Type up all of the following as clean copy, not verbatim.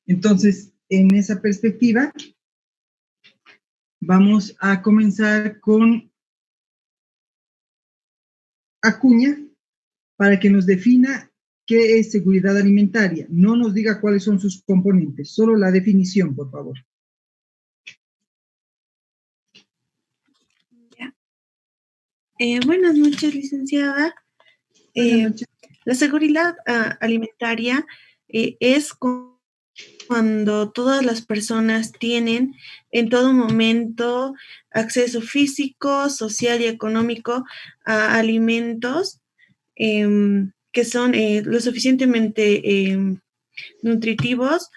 Entonces, en esa perspectiva, vamos a comenzar con Acuña para que nos defina qué es seguridad alimentaria. No nos diga cuáles son sus componentes, solo la definición, por favor. Buenas noches, licenciada. Buenas noches. La seguridad alimentaria es cuando todas las personas tienen en todo momento acceso físico, social y económico a alimentos que son lo suficientemente nutritivos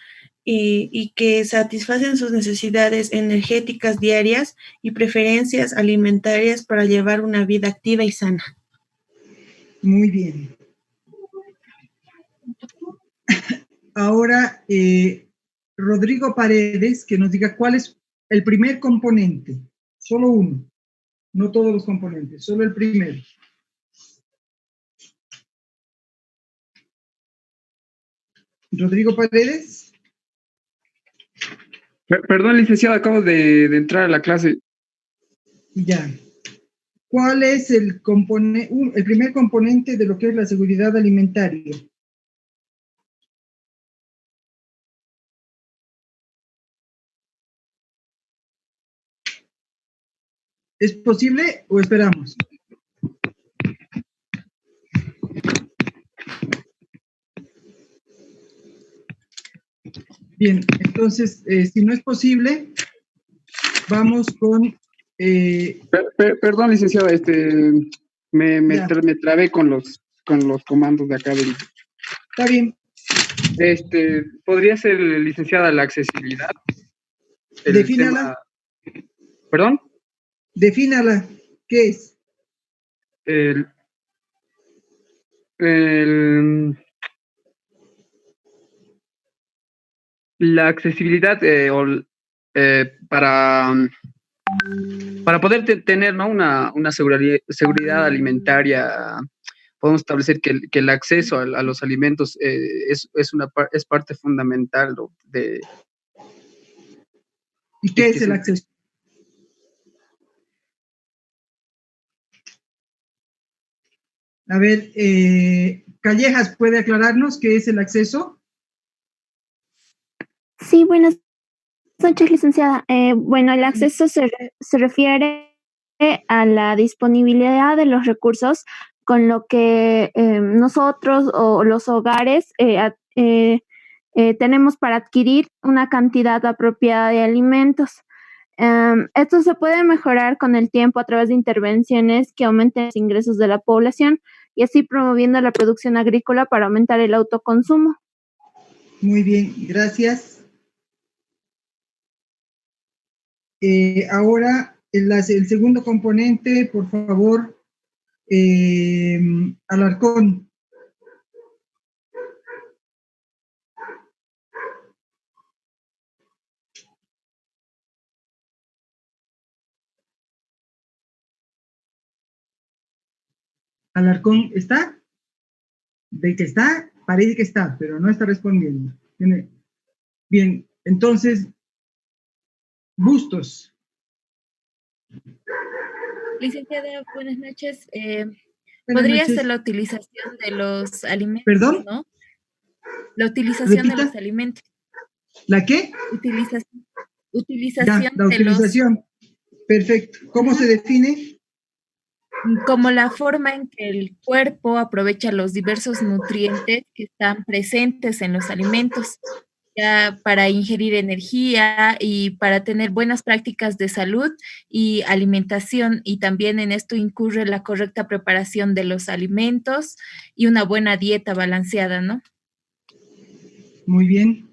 y que satisfacen sus necesidades energéticas diarias y preferencias alimentarias para llevar una vida activa y sana. Muy bien. Ahora, Rodrigo Paredes, que nos diga cuál es el primer componente. Solo uno, no todos los componentes, solo el primero. Rodrigo Paredes. Perdón, licenciado, acabo de entrar a la clase. Ya. ¿Cuál es el primer componente de lo que es la seguridad alimentaria? ¿Es posible o esperamos? Bien, entonces, si no es posible, vamos con... Perdón, licenciado, me trabé con los comandos de acá del... Está bien. ¿Podría ser, licenciada, la accesibilidad? Defínala. ¿Perdón? Defínala. ¿Qué es? La accesibilidad para poder tener, ¿no?, una seguridad alimentaria, podemos establecer que el acceso a los alimentos es parte fundamental, ¿no?, de... ¿Y qué es el acceso? A ver, Callejas, ¿puede aclararnos qué es el acceso? Sí, buenas noches, licenciada. Bueno, el acceso se refiere a la disponibilidad de los recursos con lo que nosotros o los hogares tenemos para adquirir una cantidad apropiada de alimentos. Esto se puede mejorar con el tiempo a través de intervenciones que aumenten los ingresos de la población y así promoviendo la producción agrícola para aumentar el autoconsumo. Muy bien, gracias. Ahora, el segundo componente, por favor, Alarcón. Alarcón, ¿está? De que está, parece que está, pero no está respondiendo. Bien, entonces, Bustos. Licenciada, buenas noches. Buenas ¿Podría noches. ser la utilización de los alimentos? ¿Perdón? ¿No? La utilización ¿Repita? de los alimentos. ¿La qué? Utilización Ya, la utilización. Perfecto. ¿Cómo se define? Como la forma en que el cuerpo aprovecha los diversos nutrientes que están presentes en los alimentos, ya para ingerir energía y para tener buenas prácticas de salud y alimentación, y también en esto incurre la correcta preparación de los alimentos y una buena dieta balanceada, ¿no? Muy bien.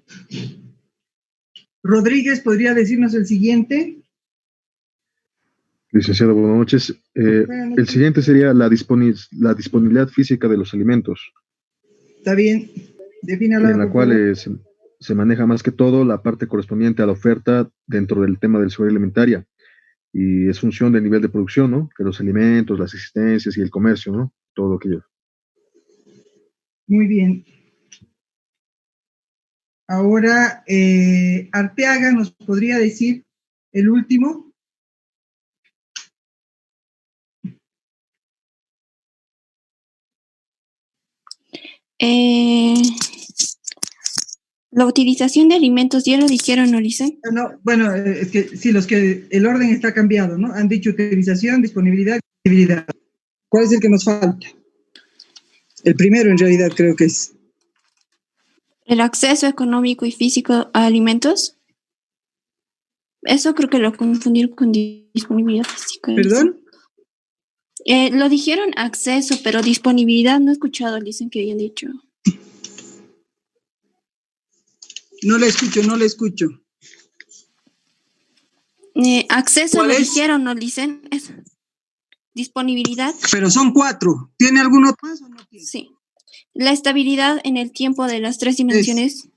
Rodríguez, ¿podría decirnos el siguiente? Licenciado, buenas noches. El siguiente sería la disponibilidad física de los alimentos. Está bien. Defínala. En la cual se maneja más que todo la parte correspondiente a la oferta dentro del tema de la seguridad alimentaria. Y es función del nivel de producción, ¿no? De los alimentos, las existencias y el comercio, ¿no? Todo aquello. Muy bien. Ahora, Arteaga nos podría decir el último. La utilización de alimentos, ya lo dijeron, ¿no, Lisen? No, bueno, es que sí, el orden está cambiado, ¿no? Han dicho utilización, disponibilidad, disponibilidad. ¿Cuál es el que nos falta? El primero, en realidad, creo que es. El acceso económico y físico a alimentos. Eso creo que lo confundieron con disponibilidad física. ¿Perdón? Lo dijeron acceso, pero disponibilidad no he escuchado, dicen que hayan dicho. No le escucho. Acceso lo dijeron, ¿no, dicen? Es disponibilidad. Pero son 4. ¿Tiene alguno más o no tiene? Sí. La estabilidad en el tiempo de las 3 dimensiones.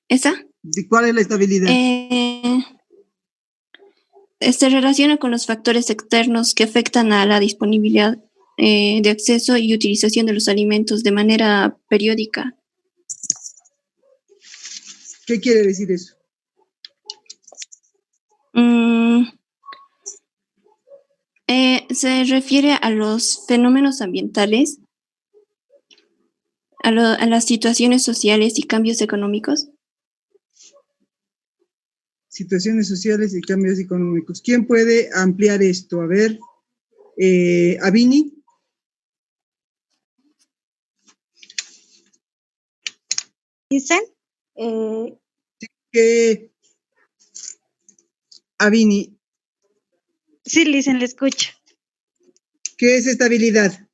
¿Esa? ¿Cuál es la estabilidad? Se relaciona con los factores externos que afectan a la disponibilidad de acceso y utilización de los alimentos de manera periódica. ¿Qué quiere decir eso? Se refiere a los fenómenos ambientales, a las situaciones sociales y cambios económicos. Situaciones sociales y cambios económicos. ¿Quién puede ampliar esto? A ver, Avini. ¿Dicen? Avini. Sí, Lisen, le escucho. ¿Qué es estabilidad?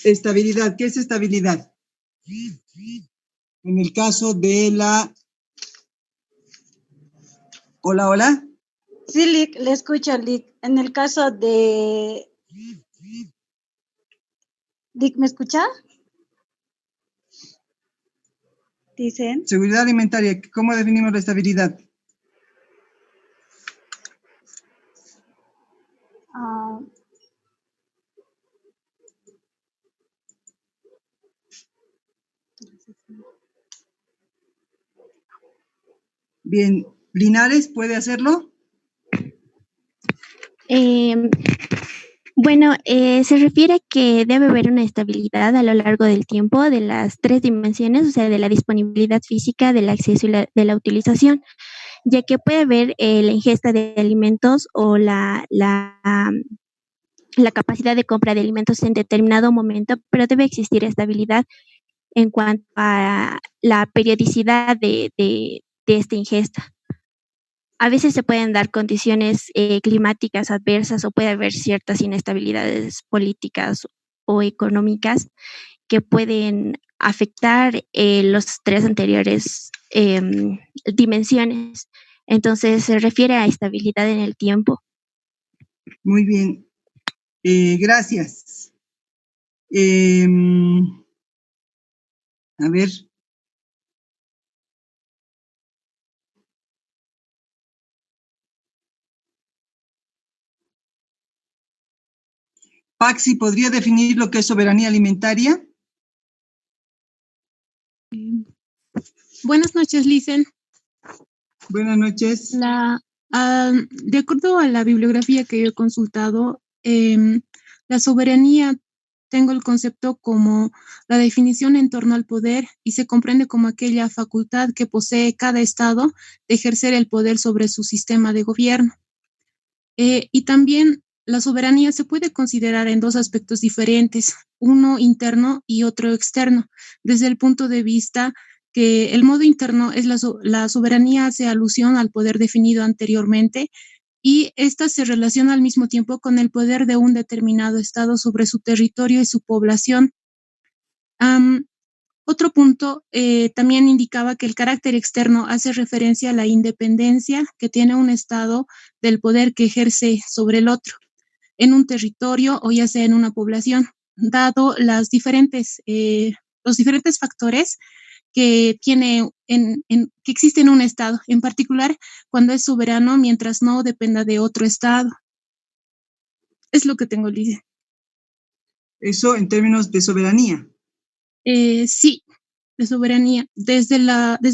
Estabilidad, ¿qué es estabilidad? En el caso de la... Hola, hola. Sí, Lick, le escucho, Lick. En el caso de... Lick, ¿me escucha? Dicen. Seguridad alimentaria, ¿cómo definimos la estabilidad? Bien, ¿Linares puede hacerlo? Bueno, se refiere a que debe haber una estabilidad a lo largo del tiempo de las 3 dimensiones, o sea, de la disponibilidad física, del acceso y de la utilización, ya que puede haber la ingesta de alimentos o la capacidad de compra de alimentos en determinado momento, pero debe existir estabilidad en cuanto a la periodicidad de esta ingesta. A veces se pueden dar condiciones climáticas adversas o puede haber ciertas inestabilidades políticas o económicas que pueden afectar los 3 anteriores dimensiones. Entonces se refiere a estabilidad en el tiempo. Muy bien. Gracias. A ver. Paxi, ¿podría definir lo que es soberanía alimentaria? Buenas noches, Lisen. Buenas noches. De acuerdo a la bibliografía que yo he consultado, la soberanía tengo el concepto como la definición en torno al poder y se comprende como aquella facultad que posee cada estado de ejercer el poder sobre su sistema de gobierno. Y también la soberanía se puede considerar en 2 aspectos diferentes, uno interno y otro externo, desde el punto de vista que el modo interno es la soberanía hace alusión al poder definido anteriormente y esta se relaciona al mismo tiempo con el poder de un determinado estado sobre su territorio y su población. Otro punto también indicaba que el carácter externo hace referencia a la independencia que tiene un estado del poder que ejerce sobre el otro, en un territorio o ya sea en una población, dado los diferentes factores que tiene que existe en un estado, en particular cuando es soberano mientras no dependa de otro estado. Es lo que tengo, Lidia. Eso en términos de soberanía. Sí. de soberanía desde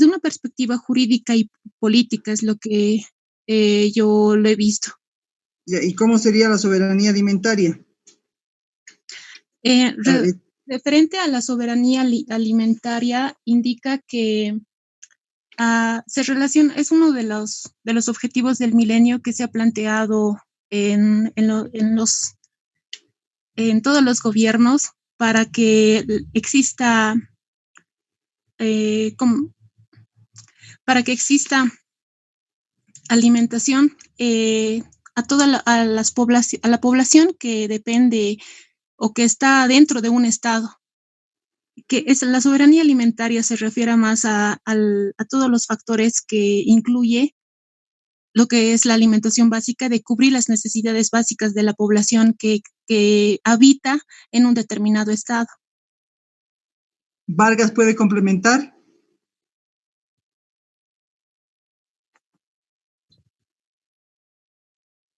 una perspectiva jurídica y política, es lo que yo lo he visto. ¿Y cómo sería la soberanía alimentaria? Referente a la soberanía alimentaria, indica que se relaciona, es uno de los objetivos del milenio que se ha planteado en todos los gobiernos para que exista alimentación a la población que depende o que está dentro de un estado. La soberanía alimentaria se refiere más a todos los factores que incluye lo que es la alimentación básica, de cubrir las necesidades básicas de la población que habita en un determinado estado. ¿Vargas puede complementar?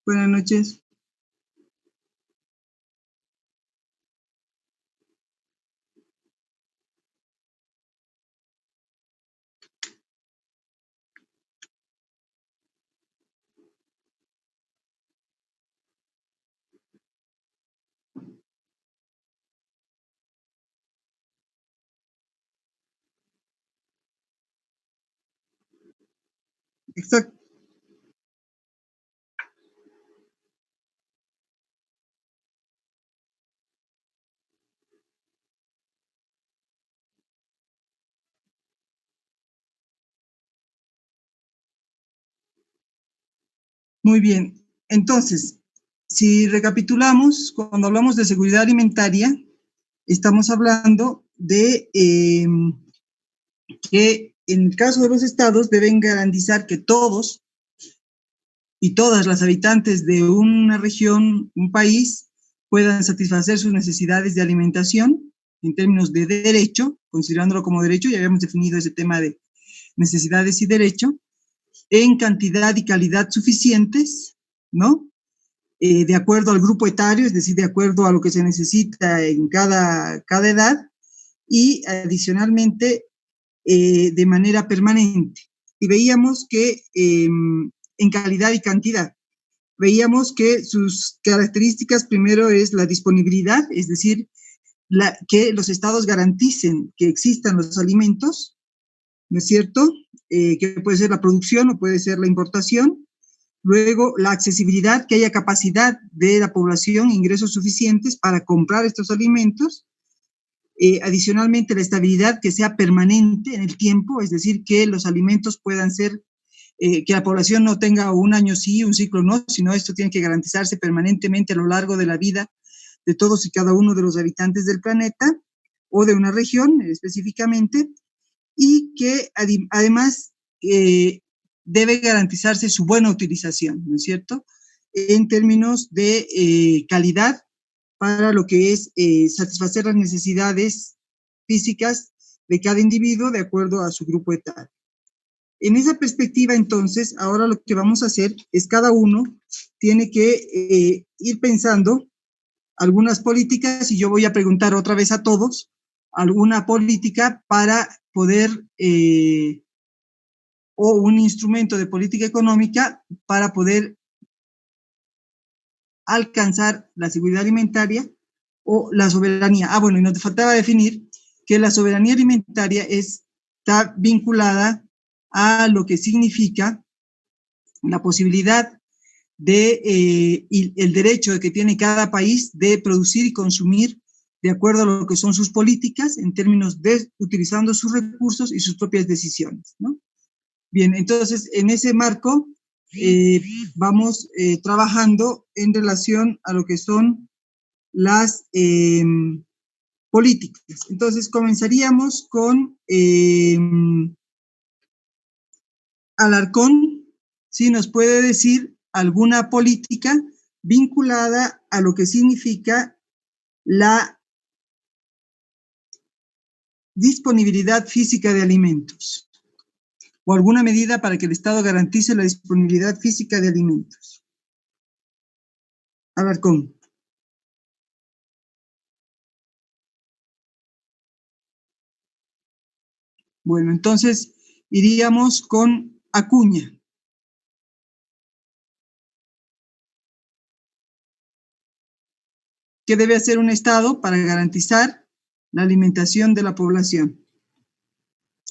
Buenas noches. Exacto. Muy bien. Entonces, si recapitulamos, cuando hablamos de seguridad alimentaria, estamos hablando de que en el caso de los estados deben garantizar que todos y todas las habitantes de una región, un país, puedan satisfacer sus necesidades de alimentación en términos de derecho, considerándolo como derecho, ya habíamos definido ese tema de necesidades y derecho, en cantidad y calidad suficientes, ¿no? De acuerdo al grupo etario, es decir, de acuerdo a lo que se necesita en cada edad, y adicionalmente de manera permanente. Y veíamos que en calidad y cantidad, veíamos que sus características primero es la disponibilidad, es decir, que los estados garanticen que existan los alimentos, ¿no es cierto? Que puede ser la producción o puede ser la importación. Luego, la accesibilidad, que haya capacidad de la población, ingresos suficientes para comprar estos alimentos. Adicionalmente, la estabilidad, que sea permanente en el tiempo, es decir, que los alimentos puedan ser, que la población no tenga un año sí, un ciclo no, sino esto tiene que garantizarse permanentemente a lo largo de la vida de todos y cada uno de los habitantes del planeta o de una región específicamente, y que además debe garantizarse su buena utilización, ¿no es cierto?, en términos de calidad para lo que es satisfacer las necesidades físicas de cada individuo de acuerdo a su grupo etario. En esa perspectiva, entonces, ahora lo que vamos a hacer es cada uno tiene que ir pensando algunas políticas, y yo voy a preguntar otra vez a todos alguna política para poder, o un instrumento de política económica para poder alcanzar la seguridad alimentaria o la soberanía. Bueno, y nos faltaba definir que la soberanía alimentaria está vinculada a lo que significa la posibilidad y el derecho que tiene cada país de producir y consumir de acuerdo a lo que son sus políticas en términos de utilizando sus recursos y sus propias decisiones, ¿no? Bien, entonces en ese marco vamos trabajando en relación a lo que son las políticas. Entonces comenzaríamos con Alarcón, si nos puede decir alguna política vinculada a lo que significa la disponibilidad física de alimentos, o alguna medida para que el Estado garantice la disponibilidad física de alimentos. Alarcón. Bueno, entonces iríamos con Acuña. ¿Qué debe hacer un Estado para garantizar la alimentación de la población?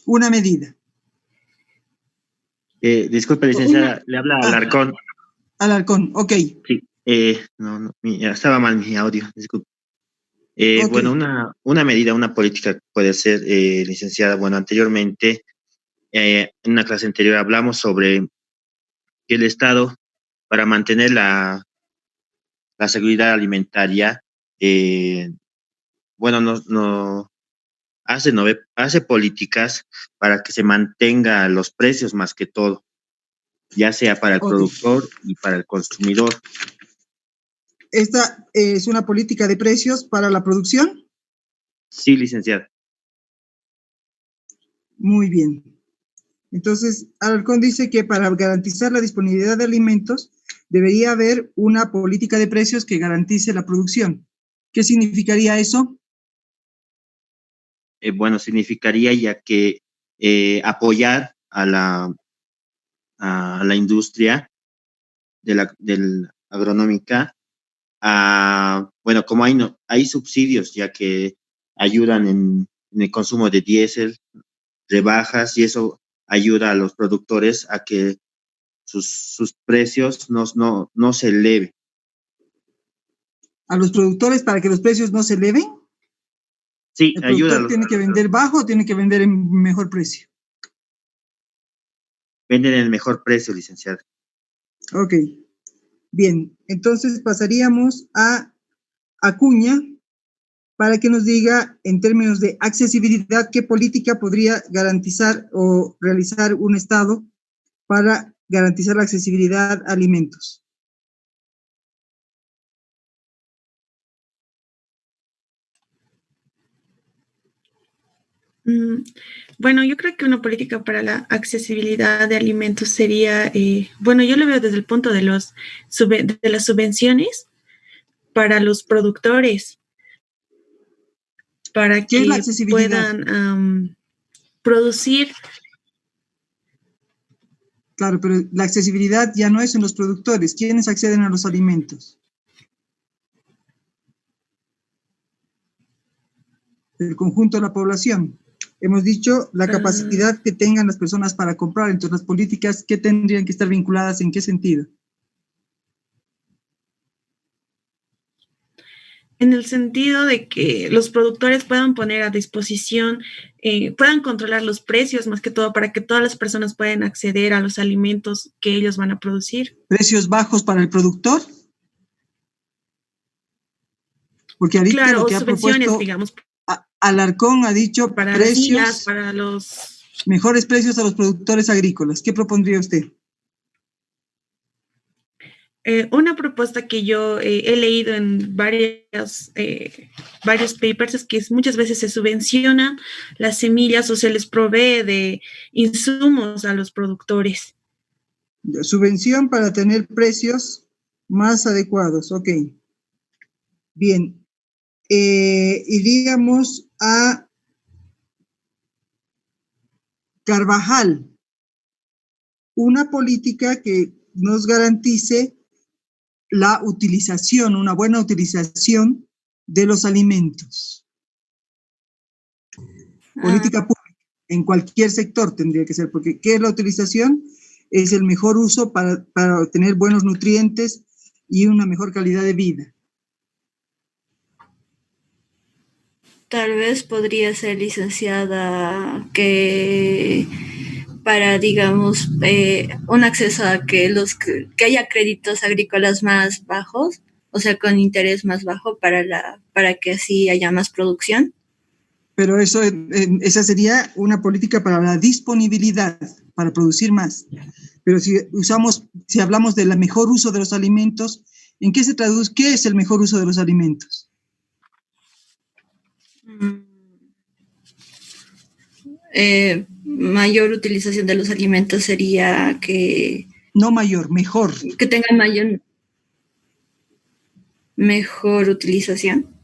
Una medida. Disculpe, licenciada, le habla Alarcón. Alarcón, ok. Sí, ya estaba mal mi audio, disculpe. Ok. Bueno, una medida, una política puede ser, licenciada, bueno, anteriormente, en una clase anterior hablamos sobre que el Estado, para mantener la seguridad alimentaria, bueno, no hace políticas para que se mantenga los precios más que todo, ya sea para el productor y para el consumidor. ¿Esta es una política de precios para la producción? Sí, licenciada. Muy bien. Entonces, Alarcón dice que para garantizar la disponibilidad de alimentos debería haber una política de precios que garantice la producción. ¿Qué significaría eso? Bueno, significaría ya que apoyar a la industria del agronómica, bueno, como hay subsidios ya que ayudan en el consumo de diésel, rebajas, y eso ayuda a los productores a que sus precios no se eleven. ¿A los productores para que los precios no se eleven? Sí, ¿El ayuda. productor tiene que vender bajo o tiene que vender en mejor precio? Venden en el mejor precio, licenciado. Ok. Bien, entonces pasaríamos a Acuña para que nos diga, en términos de accesibilidad, qué política podría garantizar o realizar un Estado para garantizar la accesibilidad a alimentos. Bueno, yo creo que una política para la accesibilidad de alimentos sería, bueno, yo lo veo desde el punto de las subvenciones para los productores, para ¿Qué es la que accesibilidad? puedan producir. Claro, pero la accesibilidad ya no es en los productores. ¿Quiénes acceden a los alimentos? El conjunto de la población. Hemos dicho la capacidad que tengan las personas para comprar. Entonces, las políticas, ¿qué tendrían que estar vinculadas? ¿En qué sentido? En el sentido de que los productores puedan poner a disposición, puedan controlar los precios, más que todo, para que todas las personas puedan acceder a los alimentos que ellos van a producir. ¿Precios bajos para el productor? Porque ahorita claro, lo que ha propuesto, digamos, Alarcón ha dicho para precios, las islas, para los... mejores precios a los productores agrícolas. ¿Qué propondría usted? Una propuesta que yo he leído en varios papers es que muchas veces se subvenciona las semillas o se les provee de insumos a los productores. Subvención para tener precios más adecuados, ok. Bien, iríamos a Carvajal, una política que nos garantice la utilización, una buena utilización de los alimentos. Política pública, en cualquier sector tendría que ser, porque ¿qué es la utilización? Es el mejor uso para obtener buenos nutrientes y una mejor calidad de vida. Tal vez podría ser, licenciada, que para, digamos, un acceso a que haya créditos agrícolas más bajos, o sea, con interés más bajo para que así haya más producción. Pero esa sería una política para la disponibilidad, para producir más. Pero si hablamos del mejor uso de los alimentos, ¿en qué se traduce? ¿Qué es el mejor uso de los alimentos? Mayor utilización de los alimentos sería que... No mayor, mejor. Que tengan mejor utilización.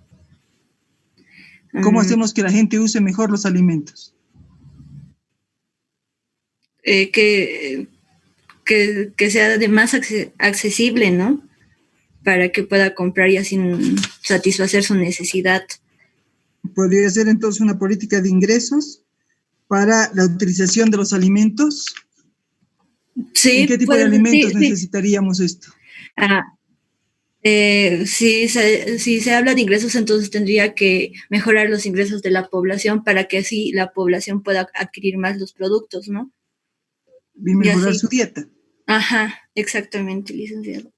¿Cómo hacemos que la gente use mejor los alimentos? que sea de más accesible, ¿no? Para que pueda comprar y así satisfacer su necesidad. Podría ser entonces una política de ingresos para la utilización de los alimentos. Sí, ¿En qué tipo de alimentos necesitaríamos esto? Si se habla de ingresos, entonces tendría que mejorar los ingresos de la población para que así la población pueda adquirir más los productos, ¿no? Y mejorar su dieta. Ajá, exactamente, licenciado.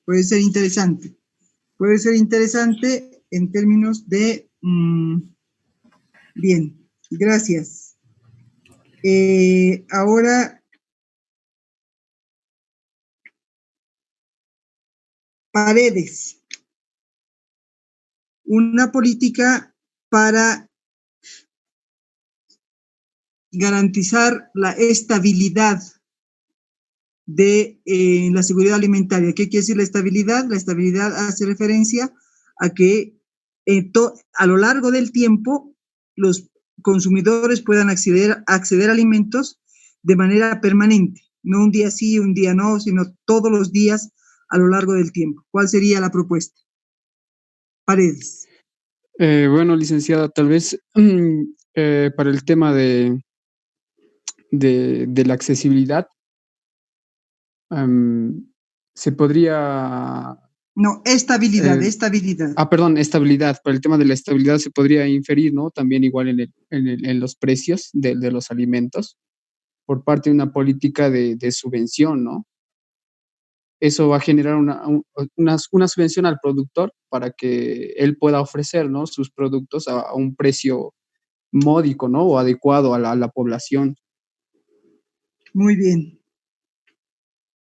Puede ser interesante. Puede ser interesante en términos de... bien, gracias. Ahora... Paredes. Una política para garantizar la estabilidad de la seguridad alimentaria. ¿Qué quiere decir la estabilidad? La estabilidad hace referencia a que a lo largo del tiempo los consumidores puedan acceder a alimentos de manera permanente, no un día sí, un día no, sino todos los días a lo largo del tiempo. ¿Cuál sería la propuesta? Paredes. Bueno, licenciada, tal vez para el tema de la accesibilidad, se podría... No, estabilidad, estabilidad. Perdón, estabilidad. Para el tema de la estabilidad se podría inferir, ¿no? También igual en los precios de los alimentos por parte de una política de subvención, ¿no? Eso va a generar una subvención al productor para que él pueda ofrecer, ¿no?, sus productos a un precio módico, ¿no?, o adecuado a la población. Muy bien.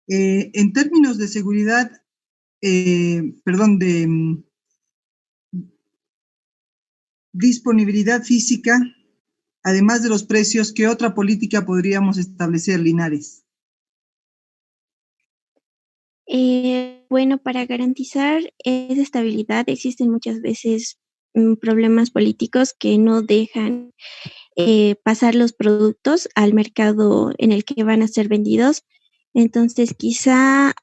En términos de seguridad, de disponibilidad física, además de los precios, ¿qué otra política podríamos establecer, Linares? Bueno, para garantizar esa estabilidad existen muchas veces problemas políticos que no dejan pasar los productos al mercado en el que van a ser vendidos. Entonces, quizá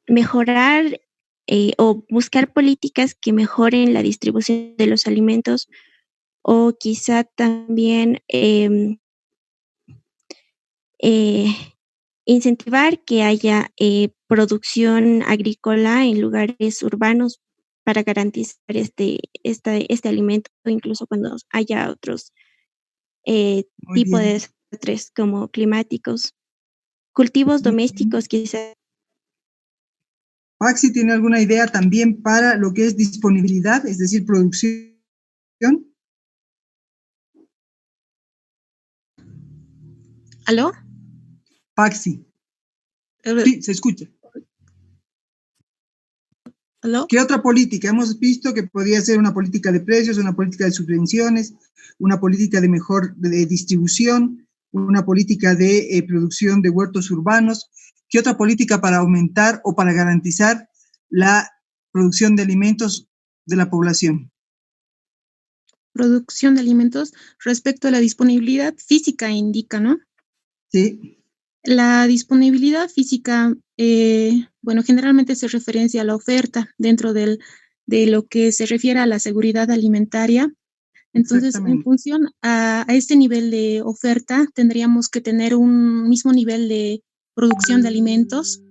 mejorar o buscar políticas que mejoren la distribución de los alimentos, o quizá también incentivar que haya producción agrícola en lugares urbanos para garantizar este alimento, incluso cuando haya otros tipos de desastres como climáticos, cultivos domésticos quizás. Paxi, ¿tiene alguna idea también para lo que es disponibilidad, es decir, producción? ¿Aló? Paxi. Sí, se escucha. ¿Aló? ¿Qué otra política? Hemos visto que podría ser una política de precios, una política de subvenciones, una política de mejor distribución, una política de producción de huertos urbanos. ¿Qué otra política para aumentar o para garantizar la producción de alimentos de la población? Producción de alimentos respecto a la disponibilidad física indica, ¿no? Sí. La disponibilidad física, bueno, generalmente se referencia a la oferta dentro de lo que se refiere a la seguridad alimentaria. Entonces, en función a este nivel de oferta, tendríamos que tener un mismo nivel de producción de alimentos.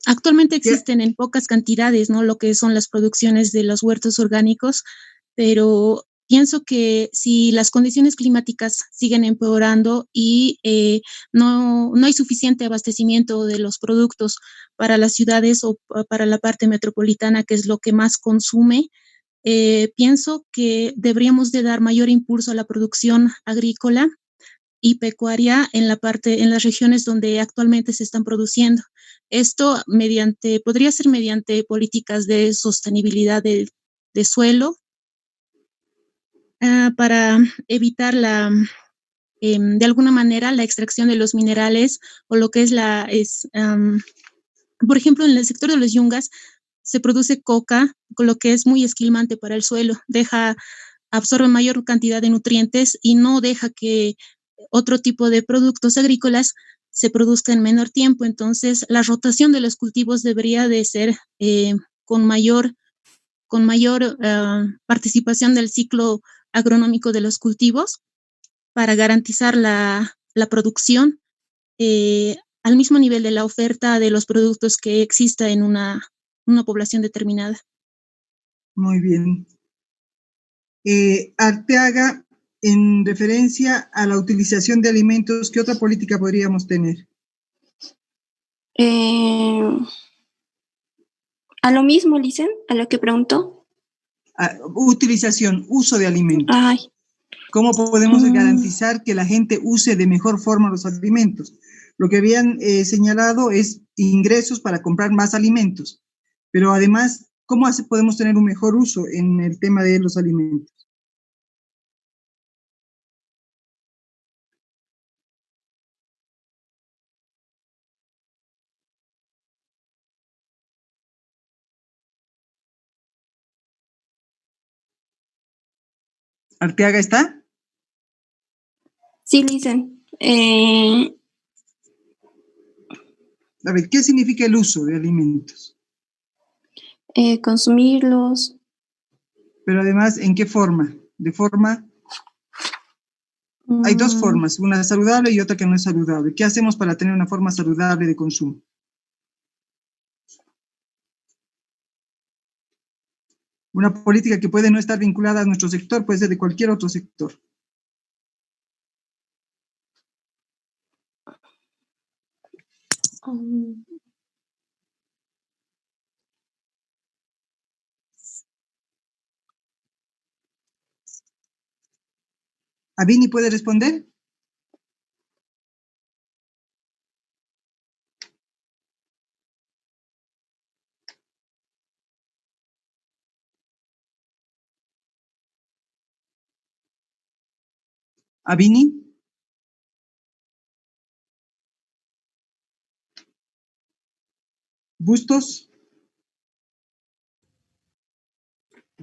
Actualmente existen en pocas cantidades, ¿no?, lo que son las producciones de los huertos orgánicos, pero pienso que si las condiciones climáticas siguen empeorando y no hay suficiente abastecimiento de los productos para las ciudades o para la parte metropolitana, que es lo que más consume, pienso que deberíamos de dar mayor impulso a la producción agrícola y pecuaria en las regiones donde actualmente se están produciendo. Esto podría ser mediante políticas de sostenibilidad de suelo, para evitar de alguna manera la extracción de los minerales, o lo que por ejemplo, en el sector de los yungas se produce coca, con lo que es muy esquilmante para el suelo, deja absorbe mayor cantidad de nutrientes y no deja que otro tipo de productos agrícolas se produzca en menor tiempo. Entonces, la rotación de los cultivos debería de ser con mayor participación del ciclo agronómico de los cultivos para garantizar la producción al mismo nivel de la oferta de los productos que exista en una población determinada. Muy bien. Arteaga, en referencia a la utilización de alimentos, ¿qué otra política podríamos tener? A lo mismo, Licen, a lo que preguntó. Utilización, uso de alimentos. Ay. ¿Cómo podemos garantizar que la gente use de mejor forma los alimentos? Lo que habían señalado es ingresos para comprar más alimentos, pero además, ¿cómo podemos tener un mejor uso en el tema de los alimentos? ¿Arteaga está? Sí, Licen. A ver, ¿qué significa el uso de alimentos? Consumirlos. Pero además, ¿en qué forma? De forma... Hay dos formas, una saludable y otra que no es saludable. ¿Qué hacemos para tener una forma saludable de consumo? Una política que puede no estar vinculada a nuestro sector, puede ser de cualquier otro sector. ¿Avini puede responder? ¿Avini? ¿Bustos?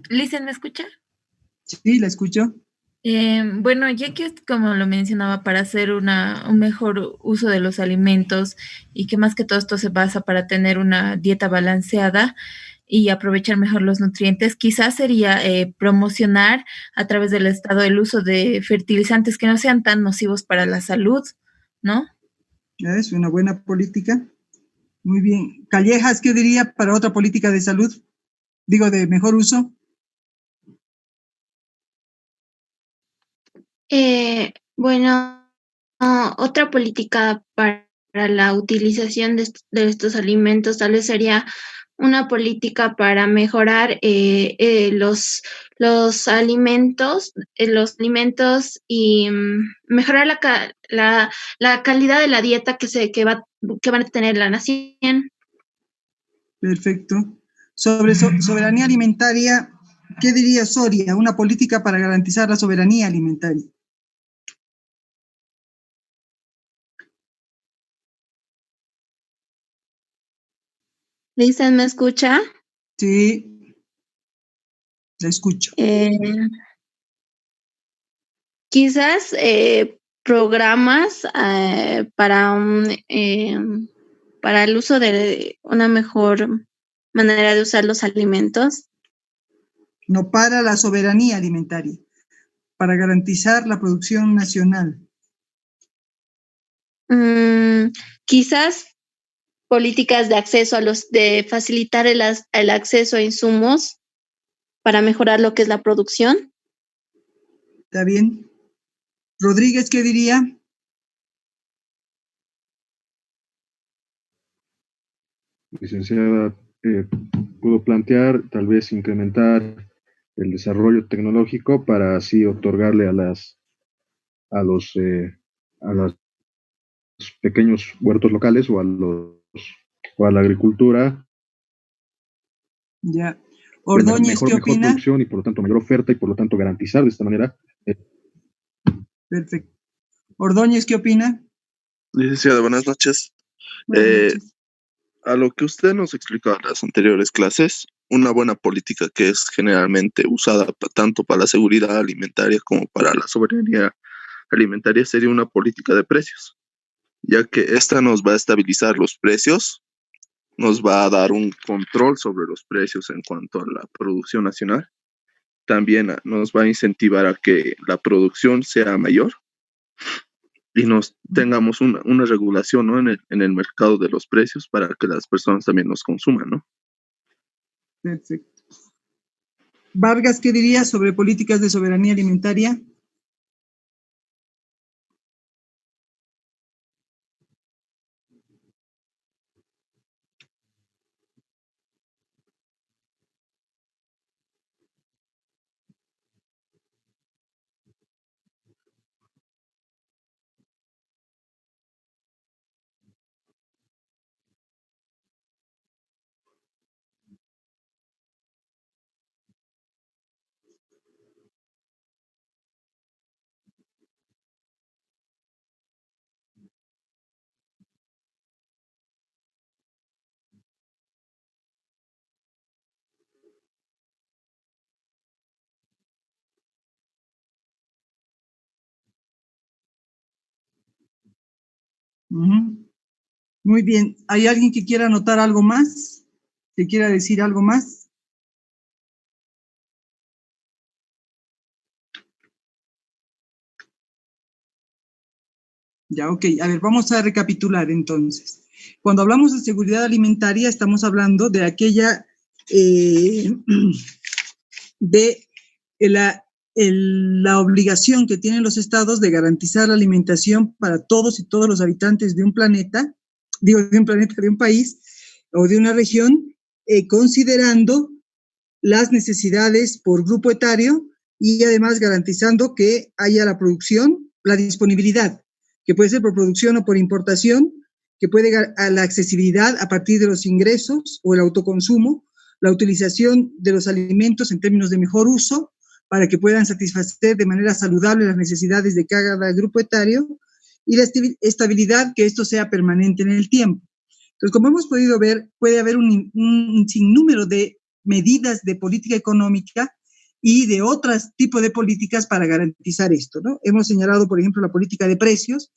Licen, ¿me escucha? Sí, la escucho. Bueno, ya que como lo mencionaba, para hacer un mejor uso de los alimentos y que más que todo esto se basa para tener una dieta balanceada y aprovechar mejor los nutrientes, quizás sería promocionar a través del Estado el uso de fertilizantes que no sean tan nocivos para la salud, ¿no? Es una buena política. Muy bien. Callejas, ¿qué diría para otra política de salud? Digo, de mejor uso. Bueno, otra política para la utilización de estos alimentos tal vez sería una política para mejorar los alimentos y mejorar la calidad de la dieta que van a tener la nación. Perfecto. Sobre soberanía alimentaria, ¿qué diría Soria? Una política para garantizar la soberanía alimentaria. ¿Lisa, me escucha? Sí, la escucho. Quizás programas para el uso de una mejor manera de usar los alimentos. No, para la soberanía alimentaria, para garantizar la producción nacional. Quizás políticas de acceso de facilitar el acceso a insumos para mejorar lo que es la producción. ¿Está bien? Rodríguez, ¿qué diría? Licenciada, puedo plantear tal vez incrementar el desarrollo tecnológico para así otorgarle a los pequeños huertos locales o a la agricultura. Ya. Ordóñez, ¿qué opina? Mejor producción y por lo tanto mayor oferta y por lo tanto garantizar de esta manera. Perfecto. Ordóñez, ¿qué opina? Licenciada, buenas noches. Buenas noches. A lo que usted nos explicó en las anteriores clases, una buena política que es generalmente usada tanto para la seguridad alimentaria como para la soberanía alimentaria sería una política de precios, ya que esta nos va a estabilizar los precios, nos va a dar un control sobre los precios en cuanto a la producción nacional, también nos va a incentivar a que la producción sea mayor y nos tengamos una regulación, ¿no? en el mercado de los precios para que las personas también nos consuman, ¿no? Perfecto. Vargas, ¿qué dirías sobre políticas de soberanía alimentaria? Ujú. Muy bien. ¿Hay alguien que quiera anotar algo más? ¿Que quiera decir algo más? Ya, ok. A ver, vamos a recapitular entonces. Cuando hablamos de seguridad alimentaria, estamos hablando de aquella, de la obligación que tienen los estados de garantizar la alimentación para todos y todos los habitantes de un planeta, de un país o de una región, considerando las necesidades por grupo etario y además garantizando que haya la producción, la disponibilidad, que puede ser por producción o por importación, que puede a la accesibilidad a partir de los ingresos o el autoconsumo, la utilización de los alimentos en términos de mejor uso para que puedan satisfacer de manera saludable las necesidades de cada grupo etario y la estabilidad, que esto sea permanente en el tiempo. Entonces, como hemos podido ver, puede haber un sinnúmero de medidas de política económica y de otros tipos de políticas para garantizar esto, ¿no? Hemos señalado, por ejemplo, la política de precios,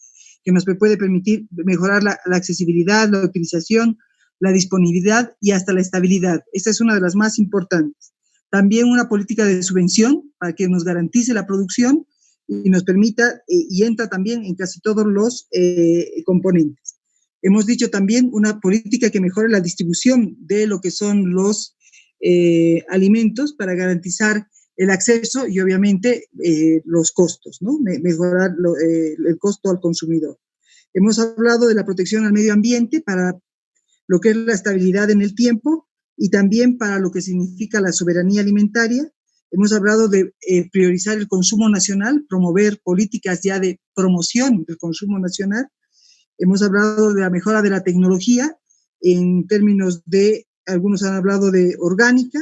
que nos puede permitir mejorar la accesibilidad, la utilización, la disponibilidad y hasta la estabilidad. Esta es una de las más importantes. También una política de subvención para que nos garantice la producción y nos permita, y entra también en casi todos los componentes. Hemos dicho también una política que mejore la distribución de lo que son los alimentos para garantizar el acceso y obviamente los costos, ¿no? Mejorar el costo al consumidor. Hemos hablado de la protección al medio ambiente para lo que es la estabilidad en el tiempo y también para lo que significa la soberanía alimentaria. Hemos hablado de priorizar el consumo nacional, promover políticas ya de promoción del consumo nacional. Hemos hablado de la mejora de la tecnología en términos de, algunos han hablado de orgánica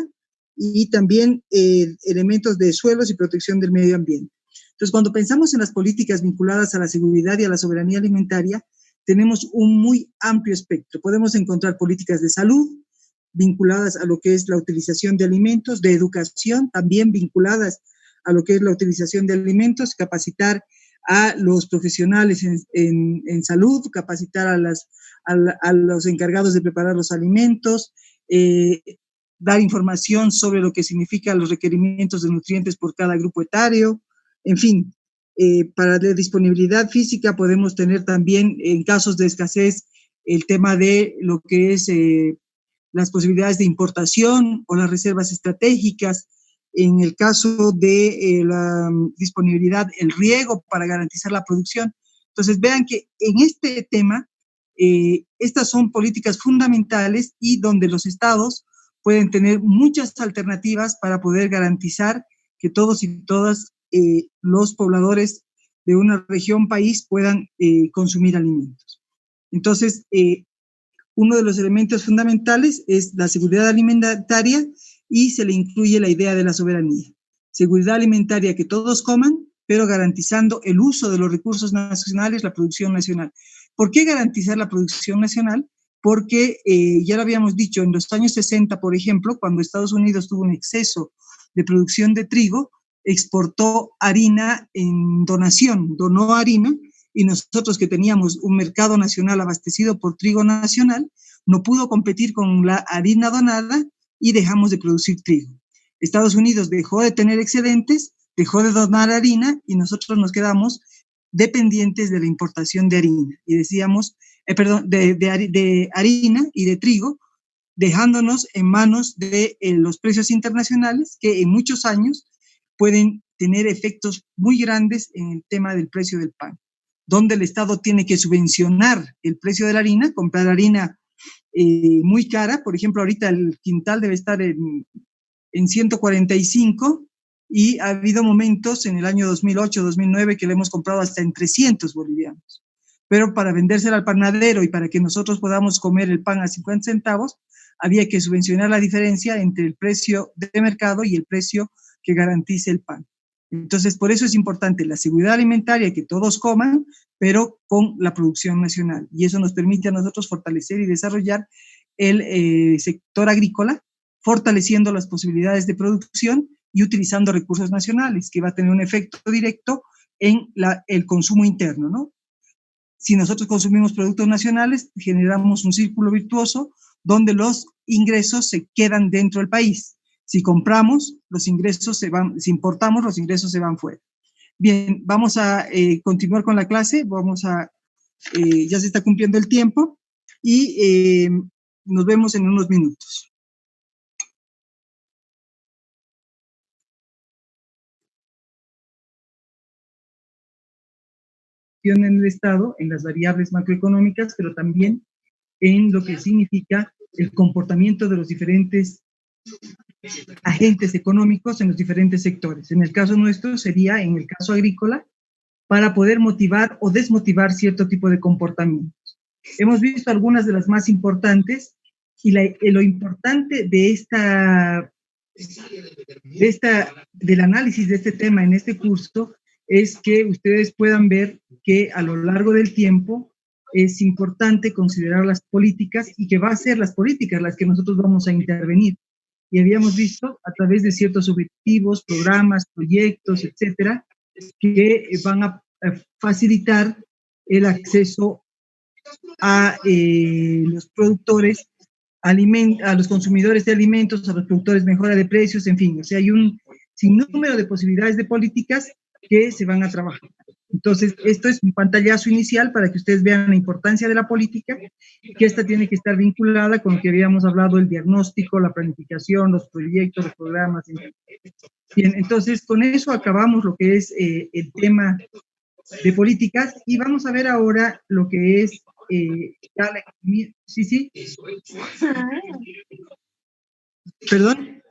y también elementos de suelos y protección del medio ambiente. Entonces, cuando pensamos en las políticas vinculadas a la seguridad y a la soberanía alimentaria, tenemos un muy amplio espectro. Podemos encontrar políticas de salud vinculadas a lo que es la utilización de alimentos, de educación, también vinculadas a lo que es la utilización de alimentos, capacitar a los profesionales en salud, capacitar a los encargados de preparar los alimentos, dar información sobre lo que significan los requerimientos de nutrientes por cada grupo etario, en fin. Para la disponibilidad física podemos tener también, en casos de escasez, el tema de lo que es las posibilidades de importación o las reservas estratégicas. En el caso de la disponibilidad, el riego para garantizar la producción. Entonces, vean que en este tema, estas son políticas fundamentales y donde los estados pueden tener muchas alternativas para poder garantizar que todos y todas los pobladores de una región, país, puedan consumir alimentos. Entonces, uno de los elementos fundamentales es la seguridad alimentaria y se le incluye la idea de la soberanía. Seguridad alimentaria, que todos coman, pero garantizando el uso de los recursos nacionales, la producción nacional. ¿Por qué garantizar la producción nacional? porque ya lo habíamos dicho, en los años 60, por ejemplo, cuando Estados Unidos tuvo un exceso de producción de trigo, exportó harina en donación, donó harina, y nosotros que teníamos un mercado nacional abastecido por trigo nacional, no pudo competir con la harina donada y dejamos de producir trigo. Estados Unidos dejó de tener excedentes, dejó de donar harina y nosotros nos quedamos dependientes de la importación de harina. Y decíamos, de harina y de trigo, dejándonos en manos de los precios internacionales que en muchos años pueden tener efectos muy grandes en el tema del precio del pan, donde el Estado tiene que subvencionar el precio de la harina, comprar harina muy cara. Por ejemplo, ahorita el quintal debe estar en 145 y ha habido momentos en el año 2008, 2009 que le hemos comprado hasta en 300 bolivianos. Pero para vendérsela al panadero y para que nosotros podamos comer el pan a 50 centavos, había que subvencionar la diferencia entre el precio de mercado y el precio que garantice el pan. Entonces, por eso es importante la seguridad alimentaria, que todos coman, pero con la producción nacional. Y eso nos permite a nosotros fortalecer y desarrollar el sector agrícola, fortaleciendo las posibilidades de producción y utilizando recursos nacionales, que va a tener un efecto directo en el consumo interno, ¿no? Si nosotros consumimos productos nacionales, generamos un círculo virtuoso donde los ingresos se quedan dentro del país. Si compramos, los ingresos se van, si importamos, los ingresos se van fuera. Bien, vamos a continuar con la clase, ya se está cumpliendo el tiempo y nos vemos en unos minutos. En el Estado, en las variables macroeconómicas, pero también en lo que significa el comportamiento de los diferentes agentes económicos en los diferentes sectores. En el caso nuestro sería, en el caso agrícola, para poder motivar o desmotivar cierto tipo de comportamientos. Hemos visto algunas de las más importantes y lo importante del análisis de este tema en este curso es que ustedes puedan ver que a lo largo del tiempo es importante considerar las políticas y que va a ser las políticas las que nosotros vamos a intervenir. Y habíamos visto a través de ciertos objetivos, programas, proyectos, etcétera, que van a facilitar el acceso a los productores, a los consumidores de alimentos, a los productores, mejora de precios, en fin. O sea, hay un sinnúmero de posibilidades de políticas que se van a trabajar. Entonces, esto es un pantallazo inicial para que ustedes vean la importancia de la política, que esta tiene que estar vinculada con lo que habíamos hablado, el diagnóstico, la planificación, los proyectos, los programas. Bien, entonces, con eso acabamos lo que es el tema de políticas y vamos a ver ahora lo que es ya la economía. Sí. ¿Perdón?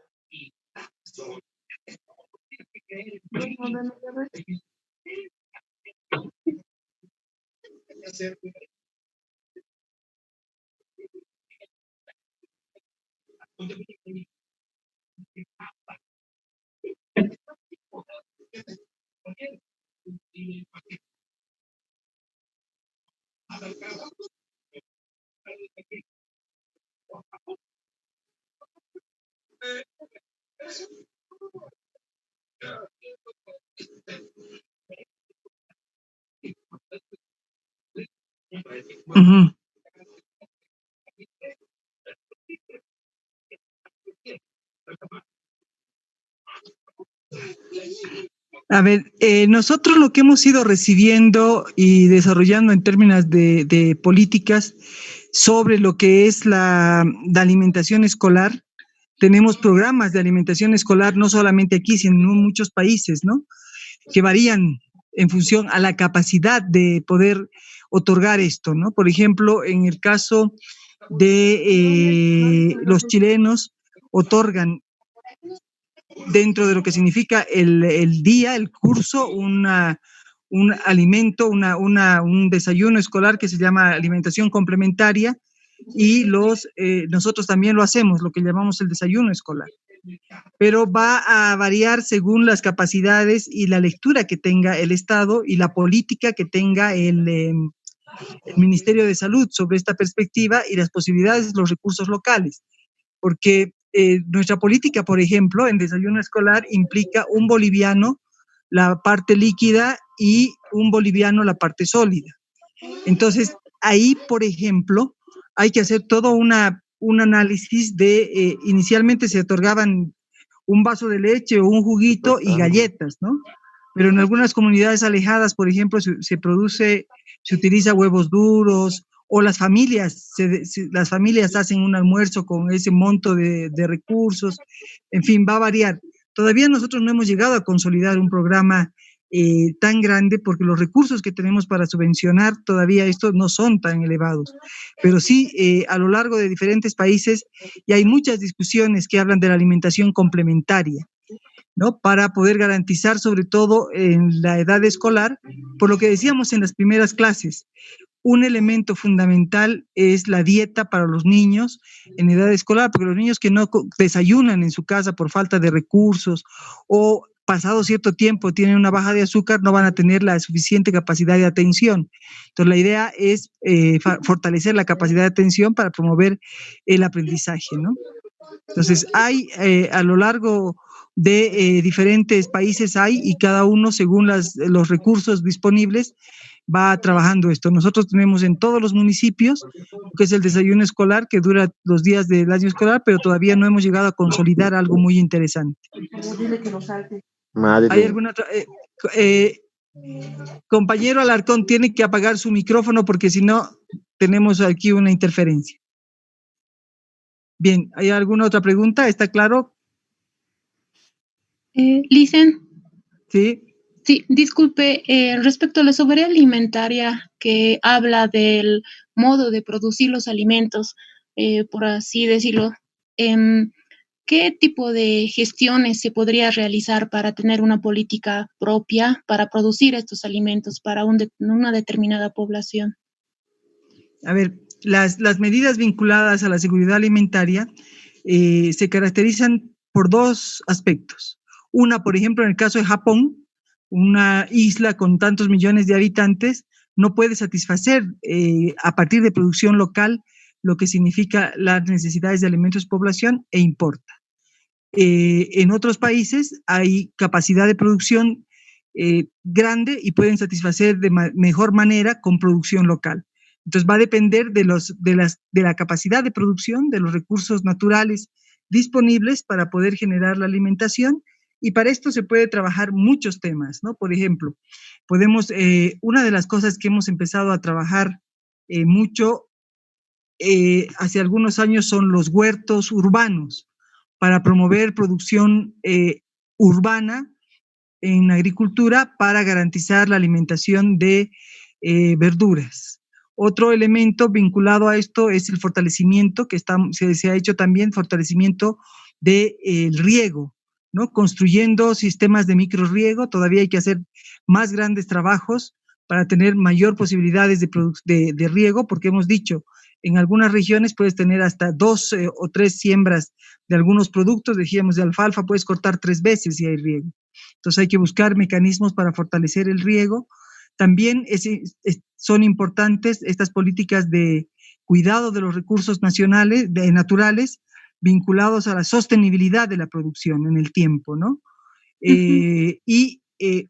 Uh-huh. A ver, nosotros lo que hemos ido recibiendo y desarrollando en términos de políticas sobre lo que es la alimentación escolar, tenemos programas de alimentación escolar no solamente aquí, sino en muchos países, ¿no? Que varían en función a la capacidad de poder otorgar esto, ¿no? Por ejemplo, en el caso de los chilenos, otorgan dentro de lo que significa el día, el curso, un alimento, un desayuno escolar que se llama alimentación complementaria, y nosotros también lo hacemos, lo que llamamos el desayuno escolar. Pero va a variar según las capacidades y la lectura que tenga el Estado y la política que tenga el el Ministerio de Salud sobre esta perspectiva y las posibilidades de los recursos locales, porque nuestra política, por ejemplo, en desayuno escolar implica un boliviano la parte líquida y un boliviano la parte sólida. Entonces, ahí, por ejemplo, hay que hacer todo un análisis de, inicialmente se otorgaban un vaso de leche o un juguito y galletas, ¿no? Pero en algunas comunidades alejadas, por ejemplo, se utiliza huevos duros, o las familias hacen un almuerzo con ese monto de recursos, en fin, va a variar. Todavía nosotros no hemos llegado a consolidar un programa tan grande porque los recursos que tenemos para subvencionar todavía estos no son tan elevados, pero sí a lo largo de diferentes países ya hay muchas discusiones que hablan de la alimentación complementaria, ¿no? Para poder garantizar, sobre todo en la edad escolar, por lo que decíamos en las primeras clases, un elemento fundamental es la dieta para los niños en edad escolar, porque los niños que no desayunan en su casa por falta de recursos o pasado cierto tiempo tienen una baja de azúcar, no van a tener la suficiente capacidad de atención. Entonces, la idea es fortalecer la capacidad de atención para promover el aprendizaje, ¿no? Entonces, hay a lo largo de diferentes países y cada uno, según los recursos disponibles, va trabajando esto. Nosotros tenemos en todos los municipios, que es el desayuno escolar, que dura los días del año escolar, pero todavía no hemos llegado a consolidar algo muy interesante. ¿Hay alguna otra? Compañero Alarcón, tiene que apagar su micrófono porque si no, tenemos aquí una interferencia. Bien, ¿hay alguna otra pregunta? ¿Está claro? Licen. Sí. Sí, disculpe, respecto a la soberanía alimentaria que habla del modo de producir los alimentos, por así decirlo, ¿qué tipo de gestiones se podría realizar para tener una política propia para producir estos alimentos para una determinada población? A ver, las medidas vinculadas a la seguridad alimentaria se caracterizan por dos aspectos. Una, por ejemplo, en el caso de Japón, una isla con tantos millones de habitantes no puede satisfacer a partir de producción local lo que significa las necesidades de alimentos de población e importa. En otros países hay capacidad de producción grande y pueden satisfacer de mejor manera con producción local. Entonces va a depender de la capacidad de producción, de los recursos naturales disponibles para poder generar la alimentación. Y para esto se puede trabajar muchos temas, ¿no? Por ejemplo, una de las cosas que hemos empezado a trabajar mucho hace algunos años son los huertos urbanos para promover producción urbana en agricultura para garantizar la alimentación de verduras. Otro elemento vinculado a esto es el fortalecimiento que se ha hecho también, fortalecimiento del riego, ¿no? Construyendo sistemas de microrriego. Todavía hay que hacer más grandes trabajos para tener mayor posibilidades de riego, porque hemos dicho, en algunas regiones puedes tener hasta 2 o 3 siembras de algunos productos. Decíamos, de alfalfa puedes cortar 3 veces si hay riego. Entonces hay que buscar mecanismos para fortalecer el riego. También son importantes estas políticas de cuidado de los recursos naturales, vinculados a la sostenibilidad de la producción en el tiempo, ¿no?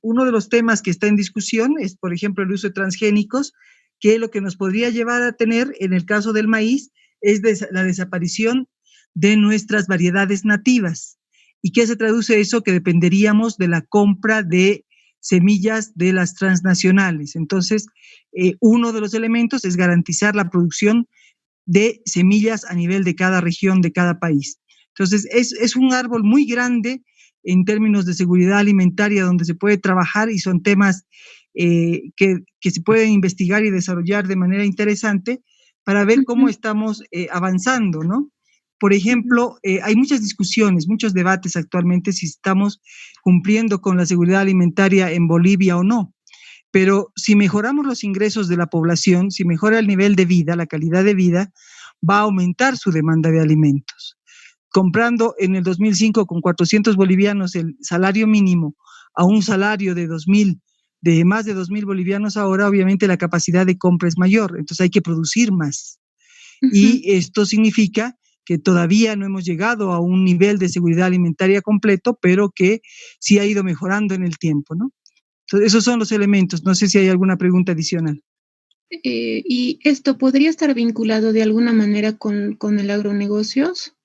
Uno de los temas que está en discusión es, por ejemplo, el uso de transgénicos, que lo que nos podría llevar a tener, en el caso del maíz, es la desaparición de nuestras variedades nativas. ¿Y qué se traduce eso? Que dependeríamos de la compra de semillas de las transnacionales. Entonces, uno de los elementos es garantizar la producción de semillas a nivel de cada región, de cada país. Entonces, es un árbol muy grande en términos de seguridad alimentaria donde se puede trabajar y son temas que se pueden investigar y desarrollar de manera interesante para ver cómo estamos avanzando, ¿no? Por ejemplo, hay muchas discusiones, muchos debates actualmente si estamos cumpliendo con la seguridad alimentaria en Bolivia o no. Pero si mejoramos los ingresos de la población, si mejora el nivel de vida, la calidad de vida, va a aumentar su demanda de alimentos. Comprando en el 2005 con 400 bolivianos el salario mínimo a un salario de 2.000 de más de 2.000 bolivianos ahora, obviamente la capacidad de compra es mayor, entonces hay que producir más. Y esto significa que todavía no hemos llegado a un nivel de seguridad alimentaria completo, pero que sí ha ido mejorando en el tiempo, ¿no? Entonces, esos son los elementos. No sé si hay alguna pregunta adicional. ¿Y esto podría estar vinculado de alguna manera con el agronegocios?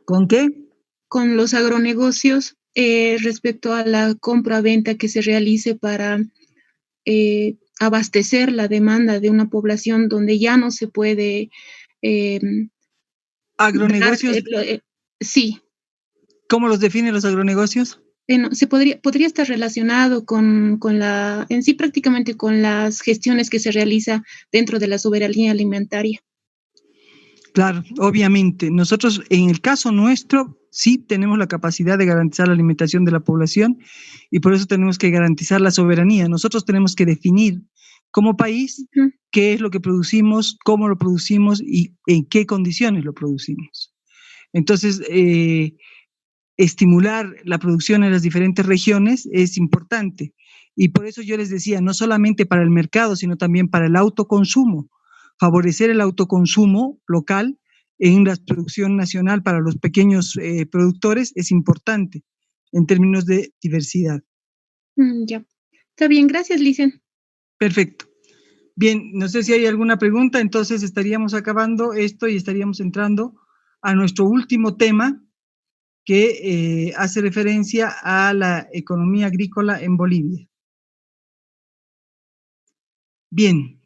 ¿Con qué? Con los agronegocios respecto a la compra-venta que se realice para abastecer la demanda de una población donde ya no se puede ¿Agronegocios? Sí. ¿Cómo los definen los agronegocios? Podría estar relacionado con en sí prácticamente con las gestiones que se realiza dentro de la soberanía alimentaria. Claro, obviamente. Nosotros, en el caso nuestro, sí tenemos la capacidad de garantizar la alimentación de la población y por eso tenemos que garantizar la soberanía. Nosotros tenemos que definir como país qué es lo que producimos, cómo lo producimos y en qué condiciones lo producimos. Entonces, estimular la producción en las diferentes regiones es importante. Y por eso yo les decía, no solamente para el mercado, sino también para el autoconsumo. Favorecer el autoconsumo local en la producción nacional para los pequeños productores es importante en términos de diversidad. Ya. Está bien, gracias, Licen. Perfecto. Bien, no sé si hay alguna pregunta, entonces estaríamos acabando esto y estaríamos entrando a nuestro último tema, que hace referencia a la economía agrícola en Bolivia. Bien,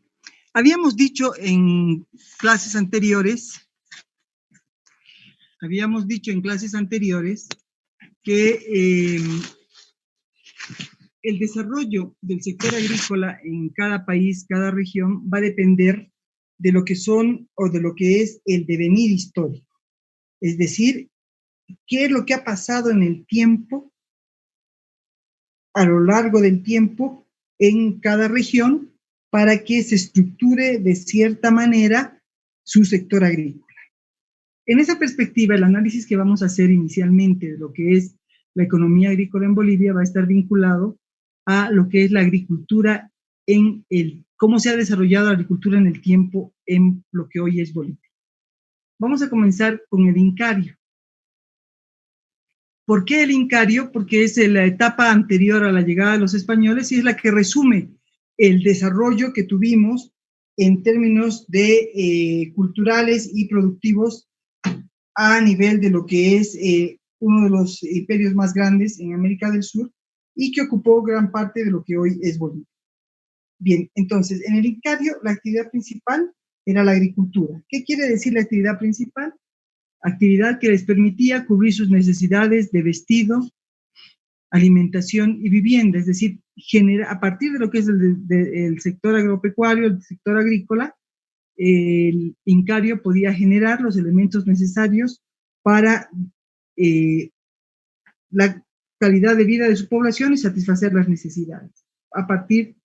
habíamos dicho en clases anteriores, que el desarrollo del sector agrícola en cada país, cada región, va a depender de lo que son o de lo que es el devenir histórico. Es decir, qué es lo que ha pasado en el tiempo, a lo largo del tiempo, en cada región, para que se estructure de cierta manera su sector agrícola. En esa perspectiva, el análisis que vamos a hacer inicialmente de lo que es la economía agrícola en Bolivia va a estar vinculado a lo que es la agricultura cómo se ha desarrollado la agricultura en el tiempo en lo que hoy es Bolivia. Vamos a comenzar con el Incario. ¿Por qué el Incario? Porque es la etapa anterior a la llegada de los españoles y es la que resume el desarrollo que tuvimos en términos de culturales y productivos a nivel de lo que es uno de los imperios más grandes en América del Sur y que ocupó gran parte de lo que hoy es Bolivia. Bien, entonces, en el Incario la actividad principal era la agricultura. ¿Qué quiere decir la actividad principal? Actividad que les permitía cubrir sus necesidades de vestido, alimentación y vivienda, es decir, a partir de lo que es el sector agropecuario, el sector agrícola, el Incario podía generar los elementos necesarios para la calidad de vida de su población y satisfacer las necesidades. A partir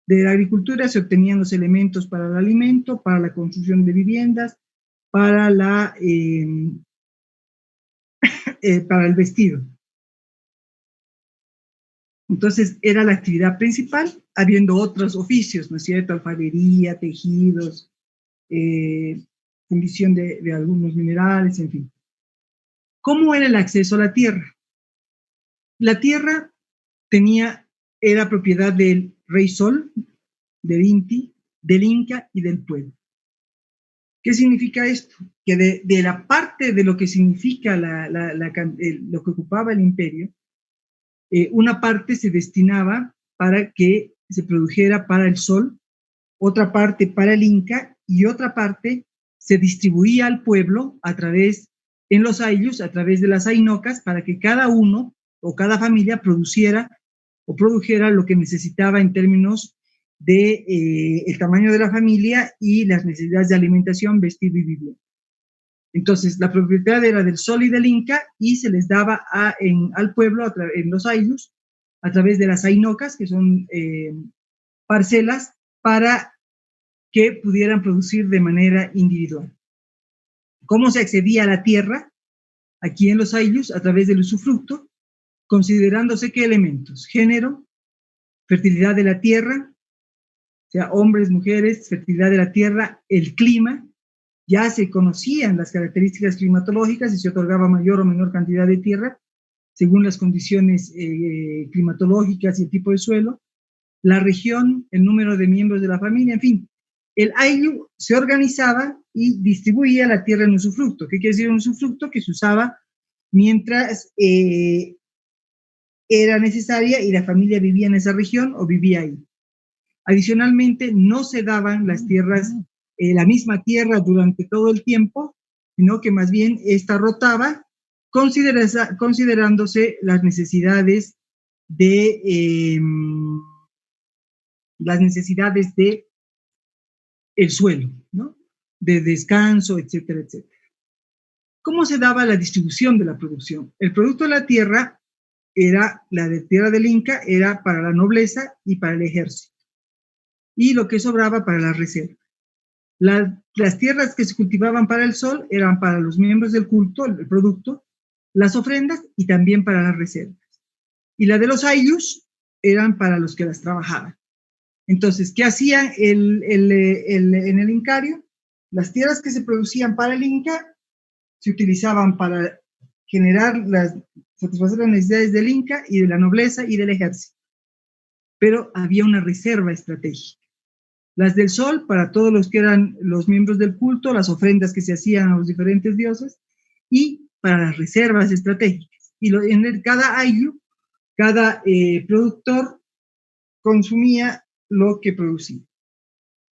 de la agricultura se obtenían los elementos para el alimento, para la construcción de viviendas, para para el vestido. Entonces, era la actividad principal, habiendo otros oficios, ¿no es cierto? Alfarería, tejidos, fundición de algunos minerales, en fin. ¿Cómo era el acceso a la tierra? La tierra era propiedad del Rey Sol, del Inti, del Inca y del pueblo. ¿Qué significa esto? Que de la parte de lo que significa lo que ocupaba el imperio, una parte se destinaba para que se produjera para el Sol, otra parte para el Inca y otra parte se distribuía al pueblo en los ayllus, a través de las ainocas, para que cada uno o cada familia produjera lo que necesitaba en términos de el tamaño de la familia y las necesidades de alimentación, vestido y vivienda. Entonces, la propiedad era del Sol y del Inca y se les daba al pueblo en los ayllus a través de las ainocas, que son parcelas, para que pudieran producir de manera individual. ¿Cómo se accedía a la tierra? Aquí en los ayllus, a través del usufructo, considerándose qué elementos: género, fertilidad de la tierra, o sea, hombres, mujeres, fertilidad de la tierra, el clima, ya se conocían las características climatológicas y se otorgaba mayor o menor cantidad de tierra según las condiciones climatológicas y el tipo de suelo, la región, el número de miembros de la familia, en fin. El ayllu se organizaba y distribuía la tierra en usufructo. ¿Qué quiere decir un usufructo? Que se usaba mientras era necesaria y la familia vivía en esa región o vivía ahí. Adicionalmente, no se daban las tierras, la misma tierra durante todo el tiempo, sino que más bien esta rotaba, considerándose las necesidades de el suelo, ¿no? De descanso, etcétera, etcétera. ¿Cómo se daba la distribución de la producción? El producto de la tierra la de tierra del Inca era para la nobleza y para el ejército, y lo que sobraba para las reservas. Las tierras que se cultivaban para el sol eran para los miembros del culto, el producto, las ofrendas y también para las reservas. Y la de los ayllus eran para los que las trabajaban. Entonces, ¿qué hacían en el Incario? Las tierras que se producían para el Inca se utilizaban para satisfacer las necesidades del Inca y de la nobleza y del ejército. Pero había una reserva estratégica. Las del sol, para todos los que eran los miembros del culto, las ofrendas que se hacían a los diferentes dioses, y para las reservas estratégicas. Y cada ayllu, cada productor consumía lo que producía.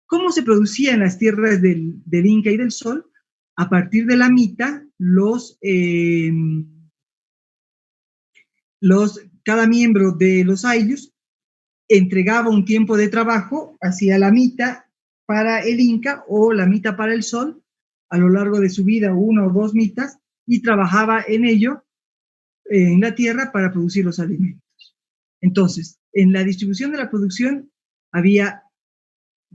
¿Cómo se producían las tierras del Inca y del Sol? A partir de la mita, cada miembro de los ayllus entregaba un tiempo de trabajo hacia la mita para el Inca o la mita para el Sol a lo largo de su vida, 1 o 2 mitas, y trabajaba en ello, en la tierra, para producir los alimentos. Entonces, en la distribución de la producción había,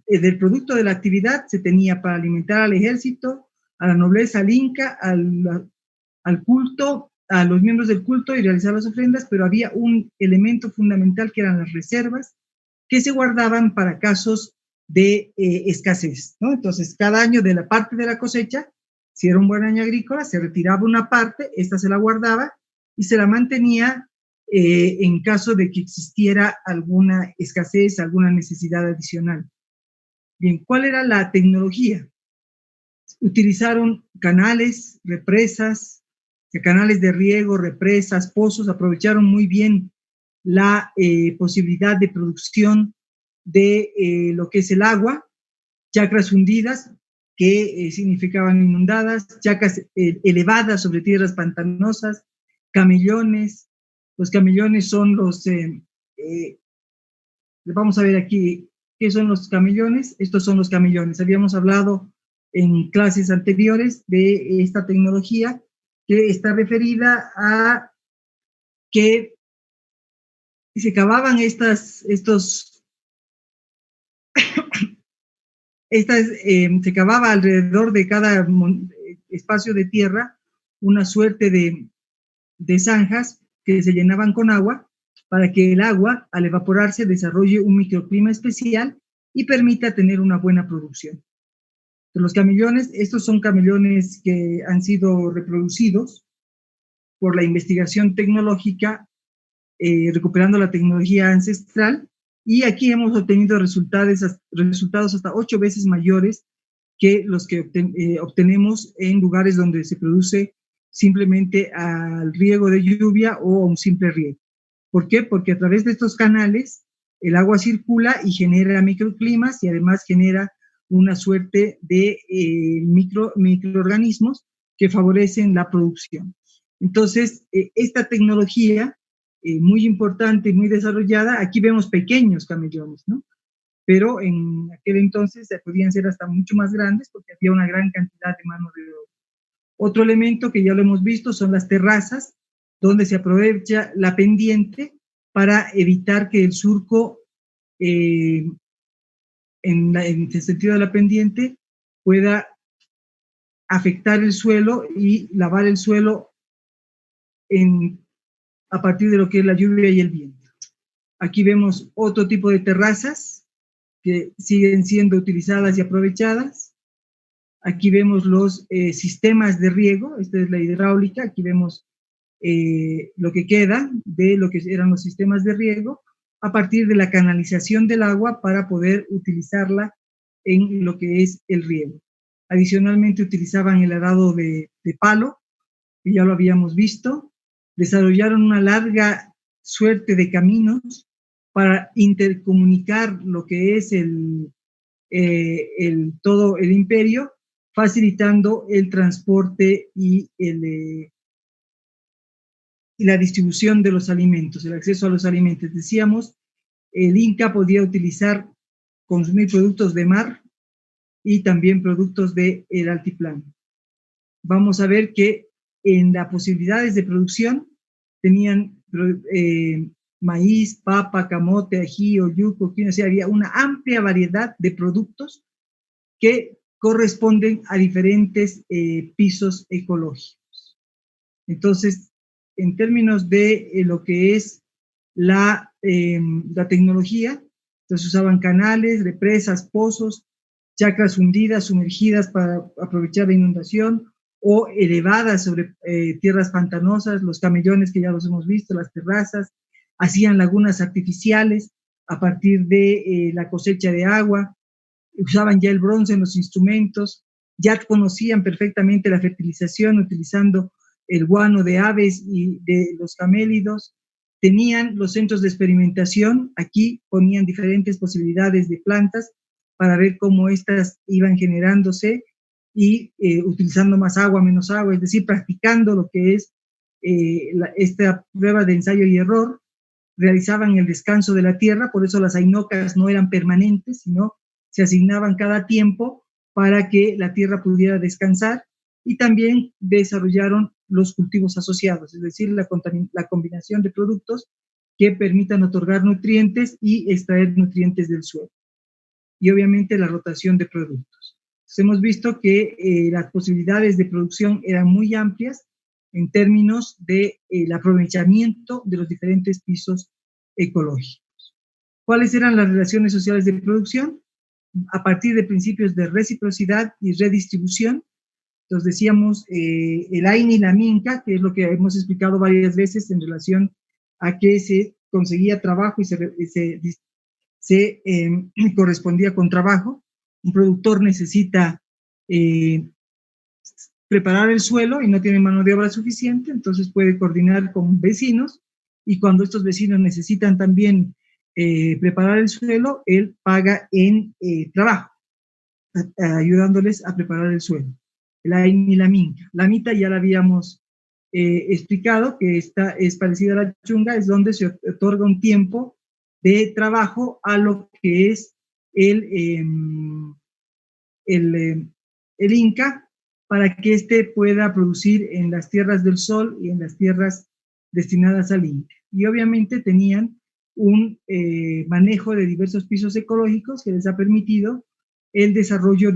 del producto de la actividad se tenía para alimentar al ejército, a la nobleza, al Inca, al culto, a los miembros del culto y realizar las ofrendas, pero había un elemento fundamental que eran las reservas que se guardaban para casos de escasez, ¿no? Entonces, cada año de la parte de la cosecha, si era un buen año agrícola, se retiraba una parte, esta se la guardaba y se la mantenía en caso de que existiera alguna escasez, alguna necesidad adicional. Bien, ¿cuál era la tecnología? Utilizaron canales, represas, canales de riego, represas, pozos, aprovecharon muy bien la posibilidad de producción de lo que es el agua, chacras hundidas, que significaban inundadas, chacras elevadas sobre tierras pantanosas, camellones. Los camellones son vamos a ver aquí, ¿qué son los camellones? Estos son los camellones. Habíamos hablado en clases anteriores de esta tecnología que está referida a que se cavaban se cavaba alrededor de cada espacio de tierra una suerte de zanjas que se llenaban con agua para que el agua, al evaporarse, desarrolle un microclima especial y permita tener una buena producción. Los camellones, estos son camellones que han sido reproducidos por la investigación tecnológica, recuperando la tecnología ancestral, y aquí hemos obtenido resultados hasta 8 veces mayores que los que obtenemos en lugares donde se produce simplemente al riego de lluvia o a un simple riego. ¿Por qué? Porque a través de estos canales el agua circula y genera microclimas y además genera una suerte de microorganismos que favorecen la producción. Entonces, esta tecnología muy importante y muy desarrollada, aquí vemos pequeños camellones, ¿no? Pero en aquel entonces podían ser hasta mucho más grandes porque había una gran cantidad de mano de obra. Otro elemento que ya lo hemos visto son las terrazas, donde se aprovecha la pendiente para evitar que el surco, en el sentido de la pendiente, pueda afectar el suelo y lavar el suelo a partir de lo que es la lluvia y el viento. Aquí vemos otro tipo de terrazas que siguen siendo utilizadas y aprovechadas. Aquí vemos los sistemas de riego, esta es la hidráulica, aquí vemos lo que queda de lo que eran los sistemas de riego a partir de la canalización del agua para poder utilizarla en lo que es el riego. Adicionalmente utilizaban el arado de palo, que ya lo habíamos visto. Desarrollaron una larga suerte de caminos para intercomunicar lo que es todo el imperio, facilitando el transporte y la distribución de los alimentos, el acceso a los alimentos. Decíamos, el Inca podía consumir productos de mar y también productos del altiplano. Vamos a ver que en las posibilidades de producción tenían maíz, papa, camote, ají, oyuco, quinoa, o sea, había una amplia variedad de productos que corresponden a diferentes pisos ecológicos. Entonces, en términos de lo que es la tecnología, entonces usaban canales, represas, pozos, chacras hundidas, sumergidas para aprovechar la inundación, o elevadas sobre tierras pantanosas, los camellones que ya los hemos visto, las terrazas, hacían lagunas artificiales a partir de la cosecha de agua, usaban ya el bronce en los instrumentos, ya conocían perfectamente la fertilización utilizando el guano de aves y de los camélidos, tenían los centros de experimentación, aquí ponían diferentes posibilidades de plantas para ver cómo éstas iban generándose y utilizando más agua, menos agua, es decir, practicando lo que es esta prueba de ensayo y error. Realizaban el descanso de la tierra, por eso las ainocas no eran permanentes, sino se asignaban cada tiempo para que la tierra pudiera descansar, y también desarrollaron los cultivos asociados, es decir, la combinación de productos que permitan otorgar nutrientes y extraer nutrientes del suelo. Y obviamente la rotación de productos. Entonces, hemos visto que las posibilidades de producción eran muy amplias en términos de el aprovechamiento de los diferentes pisos ecológicos. ¿Cuáles eran las relaciones sociales de producción? A partir de principios de reciprocidad y redistribución. Entonces decíamos el Aini y la Minca, que es lo que hemos explicado varias veces en relación a que se conseguía trabajo y se correspondía con trabajo. Un productor necesita preparar el suelo y no tiene mano de obra suficiente, entonces puede coordinar con vecinos, y cuando estos vecinos necesitan también preparar el suelo, él paga en trabajo, ayudándoles a preparar el suelo. El Aini y la Minca. La Mita ya la habíamos explicado, que esta es parecida a la Chunga, es donde se otorga un tiempo de trabajo a lo que es el Inca, para que éste pueda producir en las tierras del sol y en las tierras destinadas al Inca. Y obviamente tenían un manejo de diversos pisos ecológicos que les ha permitido el desarrollo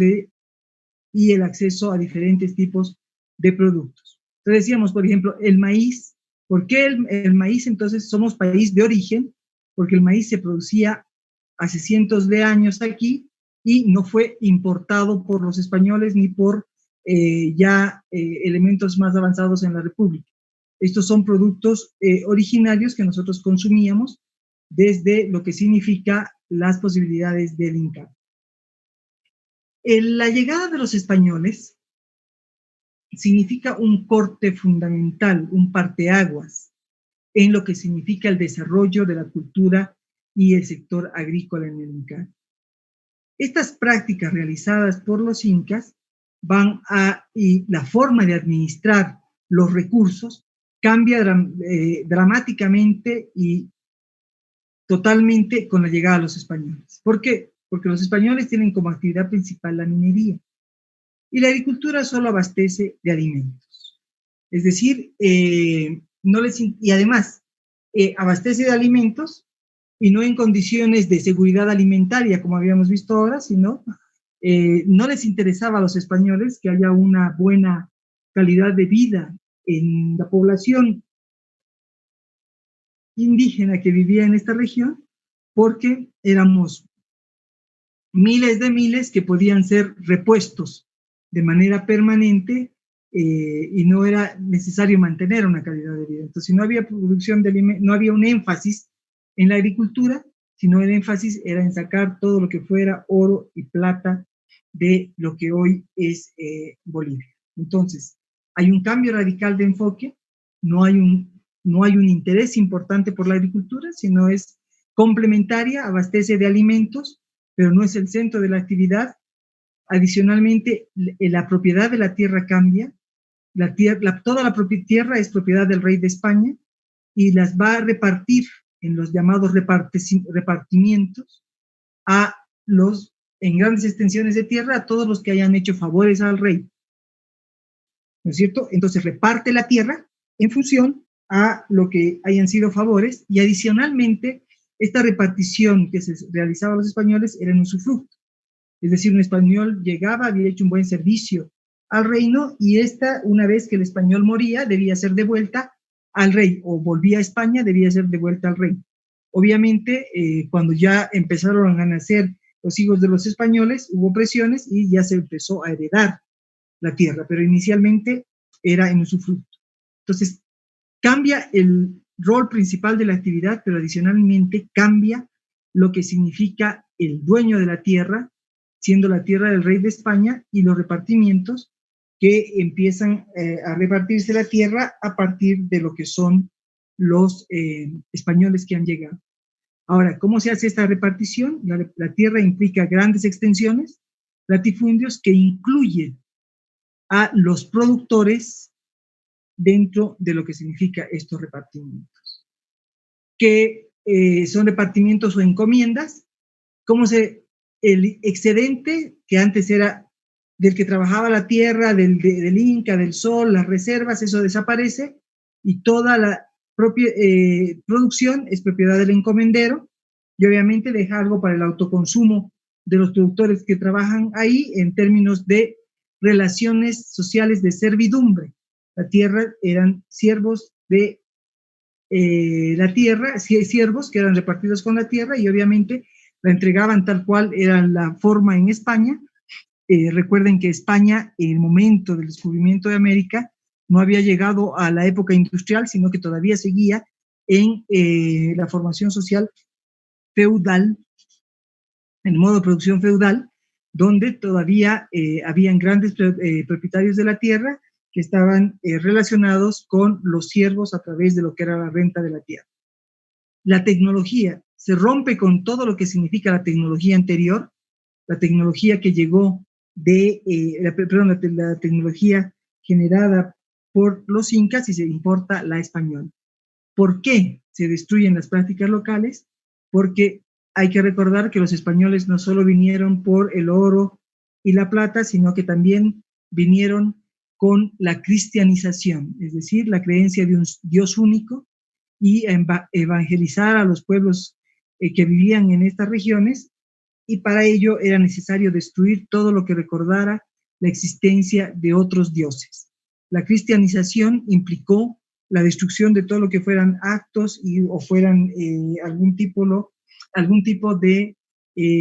y el acceso a diferentes tipos de productos. Entonces decíamos, por ejemplo, el maíz. ¿Por qué el maíz? Entonces somos país de origen, porque el maíz se producía hace cientos de años aquí y no fue importado por los españoles ni por elementos más avanzados en la República. Estos son productos originarios que nosotros consumíamos desde lo que significa las posibilidades del Inca. La llegada de los españoles significa un corte fundamental, un parteaguas en lo que significa el desarrollo de la cultura y el sector agrícola en el Inca. Estas prácticas realizadas por los incas y la forma de administrar los recursos cambia dramáticamente y totalmente con la llegada de los españoles. ¿Por qué? Porque los españoles tienen como actividad principal la minería y la agricultura solo abastece de alimentos. Es decir, y además abastece de alimentos y no en condiciones de seguridad alimentaria como habíamos visto ahora, sino no les interesaba a los españoles que haya una buena calidad de vida en la población indígena que vivía en esta región, porque éramos miles que podían ser repuestos de manera permanente y no era necesario mantener una calidad de vida. Entonces, si no había producción de alimentos, no había un énfasis en la agricultura, sino el énfasis era en sacar todo lo que fuera oro y plata de lo que hoy es Bolivia. Entonces, hay un cambio radical de enfoque, no hay un interés importante por la agricultura, sino es complementaria, abastece de alimentos, pero no es el centro de la actividad. Adicionalmente, la propiedad de la tierra cambia, toda la tierra es propiedad del rey de España y las va a repartir en los llamados repartimientos en grandes extensiones de tierra a todos los que hayan hecho favores al rey. ¿No es cierto? Entonces reparte la tierra en función a lo que hayan sido favores y adicionalmente esta repartición que se realizaba a los españoles era en usufructo. Es decir, un español llegaba, había hecho un buen servicio al reino y una vez que el español moría, debía ser devuelta al rey, o volvía a España, debía ser devuelta al rey. Obviamente, cuando ya empezaron a nacer los hijos de los españoles, hubo presiones y ya se empezó a heredar la tierra, pero inicialmente era en usufructo. Entonces, cambia el rol principal de la actividad, pero adicionalmente cambia lo que significa el dueño de la tierra, siendo la tierra del rey de España, y los repartimientos que empiezan a repartirse la tierra a partir de lo que son los españoles que han llegado. Ahora, ¿cómo se hace esta repartición? La tierra implica grandes extensiones, latifundios que incluyen a los productores dentro de lo que significa estos repartimientos, que son repartimientos o encomiendas. El excedente, que antes era del que trabajaba la tierra, del Inca, del sol, las reservas, eso desaparece y toda la propia producción es propiedad del encomendero y obviamente deja algo para el autoconsumo de los productores que trabajan ahí en términos de relaciones sociales de servidumbre. La tierra eran siervos de la tierra, siervos que eran repartidos con la tierra y obviamente la entregaban tal cual era la forma en España. Recuerden que España, en el momento del descubrimiento de América, no había llegado a la época industrial, sino que todavía seguía en la formación social feudal, en el modo de producción feudal, donde todavía habían grandes propietarios de la tierra que estaban relacionados con los siervos a través de lo que era la renta de la tierra. La tecnología se rompe con todo lo que significa la tecnología anterior, la tecnología que llegó la tecnología generada por los incas y se importa la española. ¿Por qué se destruyen las prácticas locales? Porque hay que recordar que los españoles no solo vinieron por el oro y la plata, sino que también vinieron con la cristianización, es decir, la creencia de un Dios único y evangelizar a los pueblos que vivían en estas regiones, y para ello era necesario destruir todo lo que recordara la existencia de otros dioses. La cristianización implicó la destrucción de todo lo que fueran actos o fueran algún tipo de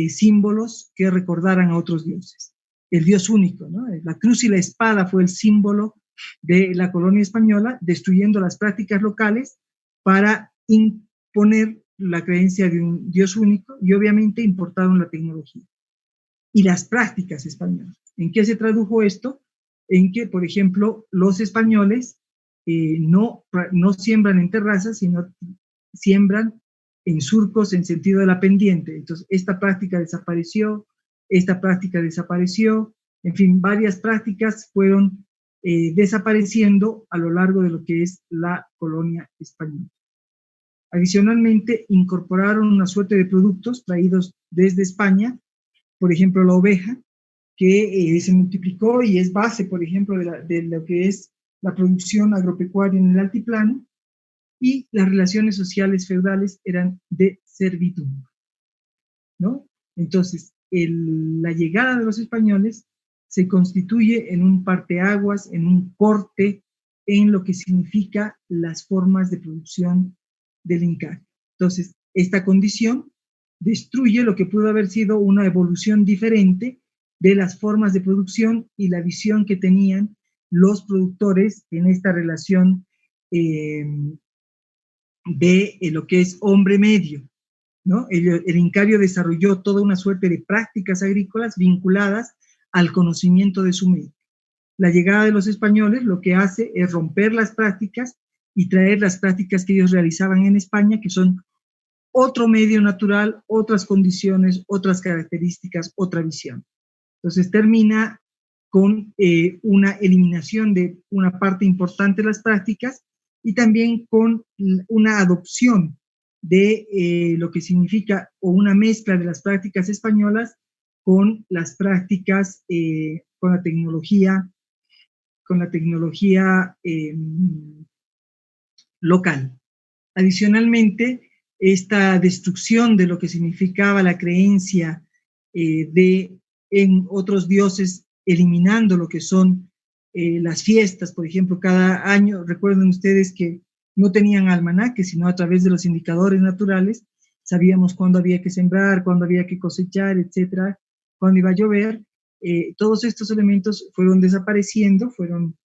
símbolos que recordaran a otros dioses. El Dios único, ¿no? La cruz y la espada fue el símbolo de la colonia española, destruyendo las prácticas locales para imponer la creencia de un Dios único y obviamente importaron la tecnología y las prácticas españolas. ¿En qué se tradujo esto? En que, por ejemplo, los españoles no siembran en terrazas, sino siembran en surcos en sentido de la pendiente. Entonces, esta práctica desapareció, en fin, varias prácticas fueron desapareciendo a lo largo de lo que es la colonia española. Adicionalmente, incorporaron una suerte de productos traídos desde España, por ejemplo, la oveja, que se multiplicó y es base, por ejemplo, de lo que es la producción agropecuaria en el altiplano, y las relaciones sociales feudales eran de servidumbre, ¿no? Entonces, la llegada de los españoles se constituye en un parteaguas, en un corte en lo que significa las formas de producción del Incario. Entonces, esta condición destruye lo que pudo haber sido una evolución diferente de las formas de producción y la visión que tenían los productores en esta relación de lo que es hombre medio, ¿no? El Incario desarrolló toda una suerte de prácticas agrícolas vinculadas al conocimiento de su medio. La llegada de los españoles lo que hace es romper las prácticas y traer las prácticas que ellos realizaban en España, que son otro medio natural, otras condiciones, otras características, otra visión. Entonces termina con una eliminación de una parte importante de las prácticas y también con una adopción de lo que significa o una mezcla de las prácticas españolas con las prácticas, con la tecnología local. Adicionalmente, esta destrucción de lo que significaba la creencia en otros dioses, eliminando lo que son las fiestas, por ejemplo, cada año, recuerden ustedes que no tenían almanaques, sino a través de los indicadores naturales, sabíamos cuándo había que sembrar, cuándo había que cosechar, etcétera, cuándo iba a llover. Todos estos elementos fueron desapareciendo, fueron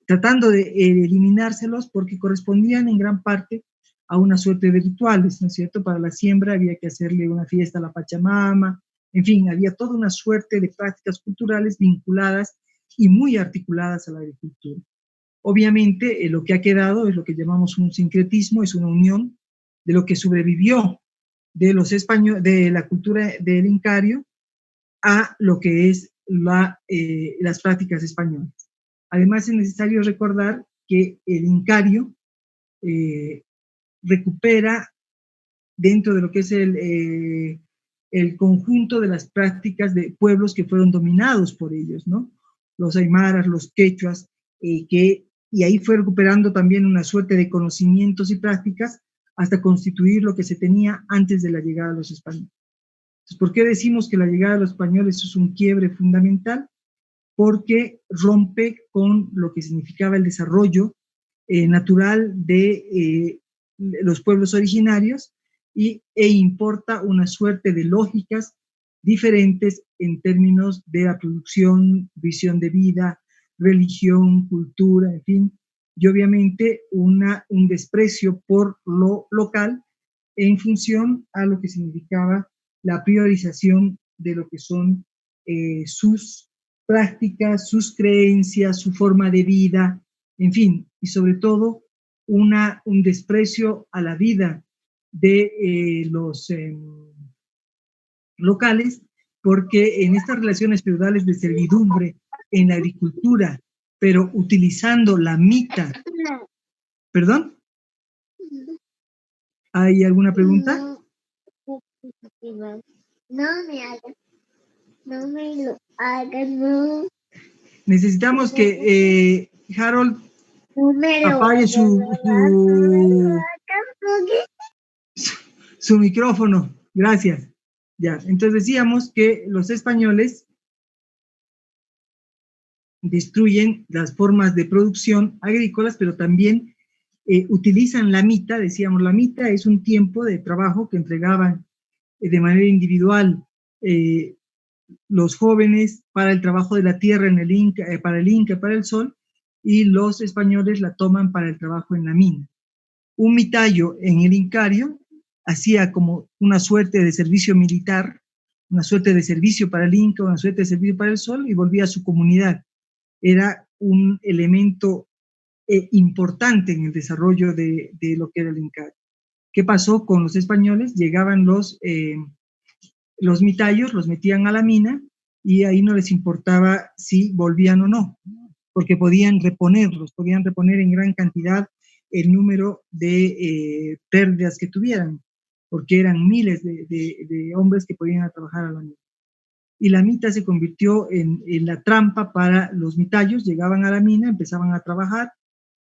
tratando de eliminárselos porque correspondían en gran parte a una suerte de rituales, ¿no es cierto? Para la siembra había que hacerle una fiesta a la Pachamama, en fin, había toda una suerte de prácticas culturales vinculadas y muy articuladas a la agricultura. Obviamente, lo que ha quedado es lo que llamamos un sincretismo, es una unión de lo que sobrevivió de los españoles, de la cultura del Incario, a lo que es las prácticas españolas. Además, es necesario recordar que el Incario recupera dentro de lo que es el conjunto de las prácticas de pueblos que fueron dominados por ellos, ¿no? Los aymaras, los quechuas, y ahí fue recuperando también una suerte de conocimientos y prácticas hasta constituir lo que se tenía antes de la llegada de los españoles. Entonces, ¿por qué decimos que la llegada de los españoles es un quiebre fundamental? Porque rompe con lo que significaba el desarrollo natural de los pueblos originarios e importa una suerte de lógicas diferentes en términos de la producción, visión de vida, religión, cultura, en fin, y obviamente un desprecio por lo local en función a lo que significaba la priorización de lo que son sus prácticas, sus creencias, su forma de vida, en fin, y sobre todo un desprecio a la vida de los locales, porque en estas relaciones feudales de servidumbre en la agricultura, pero utilizando la mita. ¿Perdón? ¿Hay alguna pregunta? No me hagas. No me lo hagas, no. Necesitamos que Harold apague su micrófono. Gracias. Ya, entonces decíamos que los españoles destruyen las formas de producción agrícolas, pero también utilizan la mita. Decíamos, la mita es un tiempo de trabajo que entregaban de manera individual los jóvenes para el trabajo de la tierra en el Inca, para el Sol, y los españoles la toman para el trabajo en la mina. Un mitayo en el Incario hacía como una suerte de servicio militar, una suerte de servicio para el Inca, una suerte de servicio para el Sol, y volvía a su comunidad. Era un elemento importante en el desarrollo de lo que era el Incario. ¿Qué pasó con los españoles? Llegaban los mitayos, los metían a la mina y ahí no les importaba si volvían o no, porque podían reponer en gran cantidad el número de pérdidas que tuvieran, porque eran miles de hombres que podían trabajar a la mina. Y la mita se convirtió en la trampa para los mitayos. Llegaban a la mina, empezaban a trabajar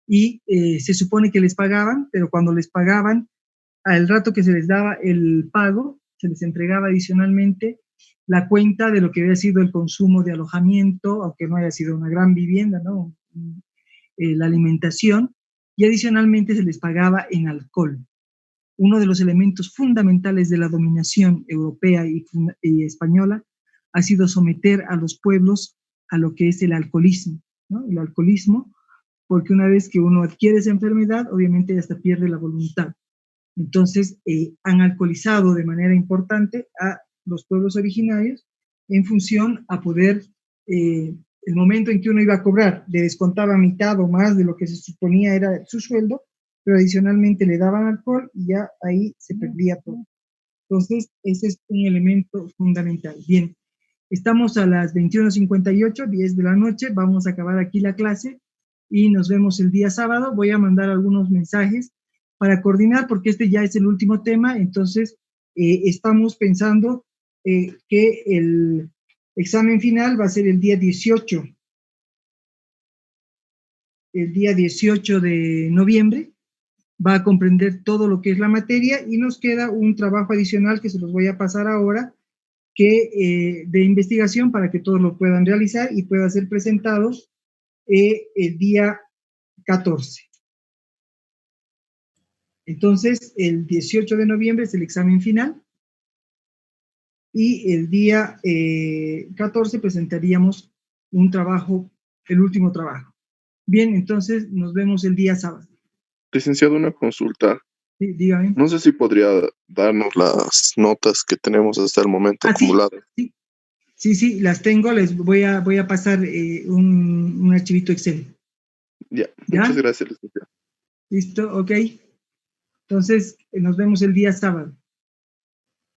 y se supone que les pagaban, pero cuando les pagaban, al rato que se les daba el pago, se les entregaba adicionalmente la cuenta de lo que había sido el consumo de alojamiento, aunque no haya sido una gran vivienda, ¿no? La alimentación, y adicionalmente se les pagaba en alcohol. uno de los elementos fundamentales de la dominación europea y española ha sido someter a los pueblos a lo que es el alcoholismo, ¿no? El alcoholismo, porque una vez que uno adquiere esa enfermedad, obviamente hasta pierde la voluntad. Entonces, han alcoholizado de manera importante a los pueblos originarios en función a poder, el momento en que uno iba a cobrar, le descontaba mitad o más de lo que se suponía era su sueldo, pero adicionalmente le daban alcohol y ya ahí se perdía todo. Entonces, ese es un elemento fundamental. Bien, estamos a las 21:58, 10 de la noche, vamos a acabar aquí la clase y nos vemos el día sábado. Voy a mandar algunos mensajes para coordinar, porque este ya es el último tema, entonces estamos pensando que el examen final va a ser el día 18 de noviembre, va a comprender todo lo que es la materia y nos queda un trabajo adicional que se los voy a pasar ahora, que de investigación para que todos lo puedan realizar y pueda ser presentado el día 14. Entonces, el 18 de noviembre es el examen final y el día 14 presentaríamos un trabajo, el último trabajo. Bien, entonces nos vemos el día sábado. Licenciado, una consulta. Sí, dígame. No sé si podría darnos las notas que tenemos hasta el momento acumuladas. Sí, las tengo, les voy a pasar un archivito Excel. ¿Ya? Muchas gracias, licenciado. Listo, ok. Entonces, nos vemos el día sábado.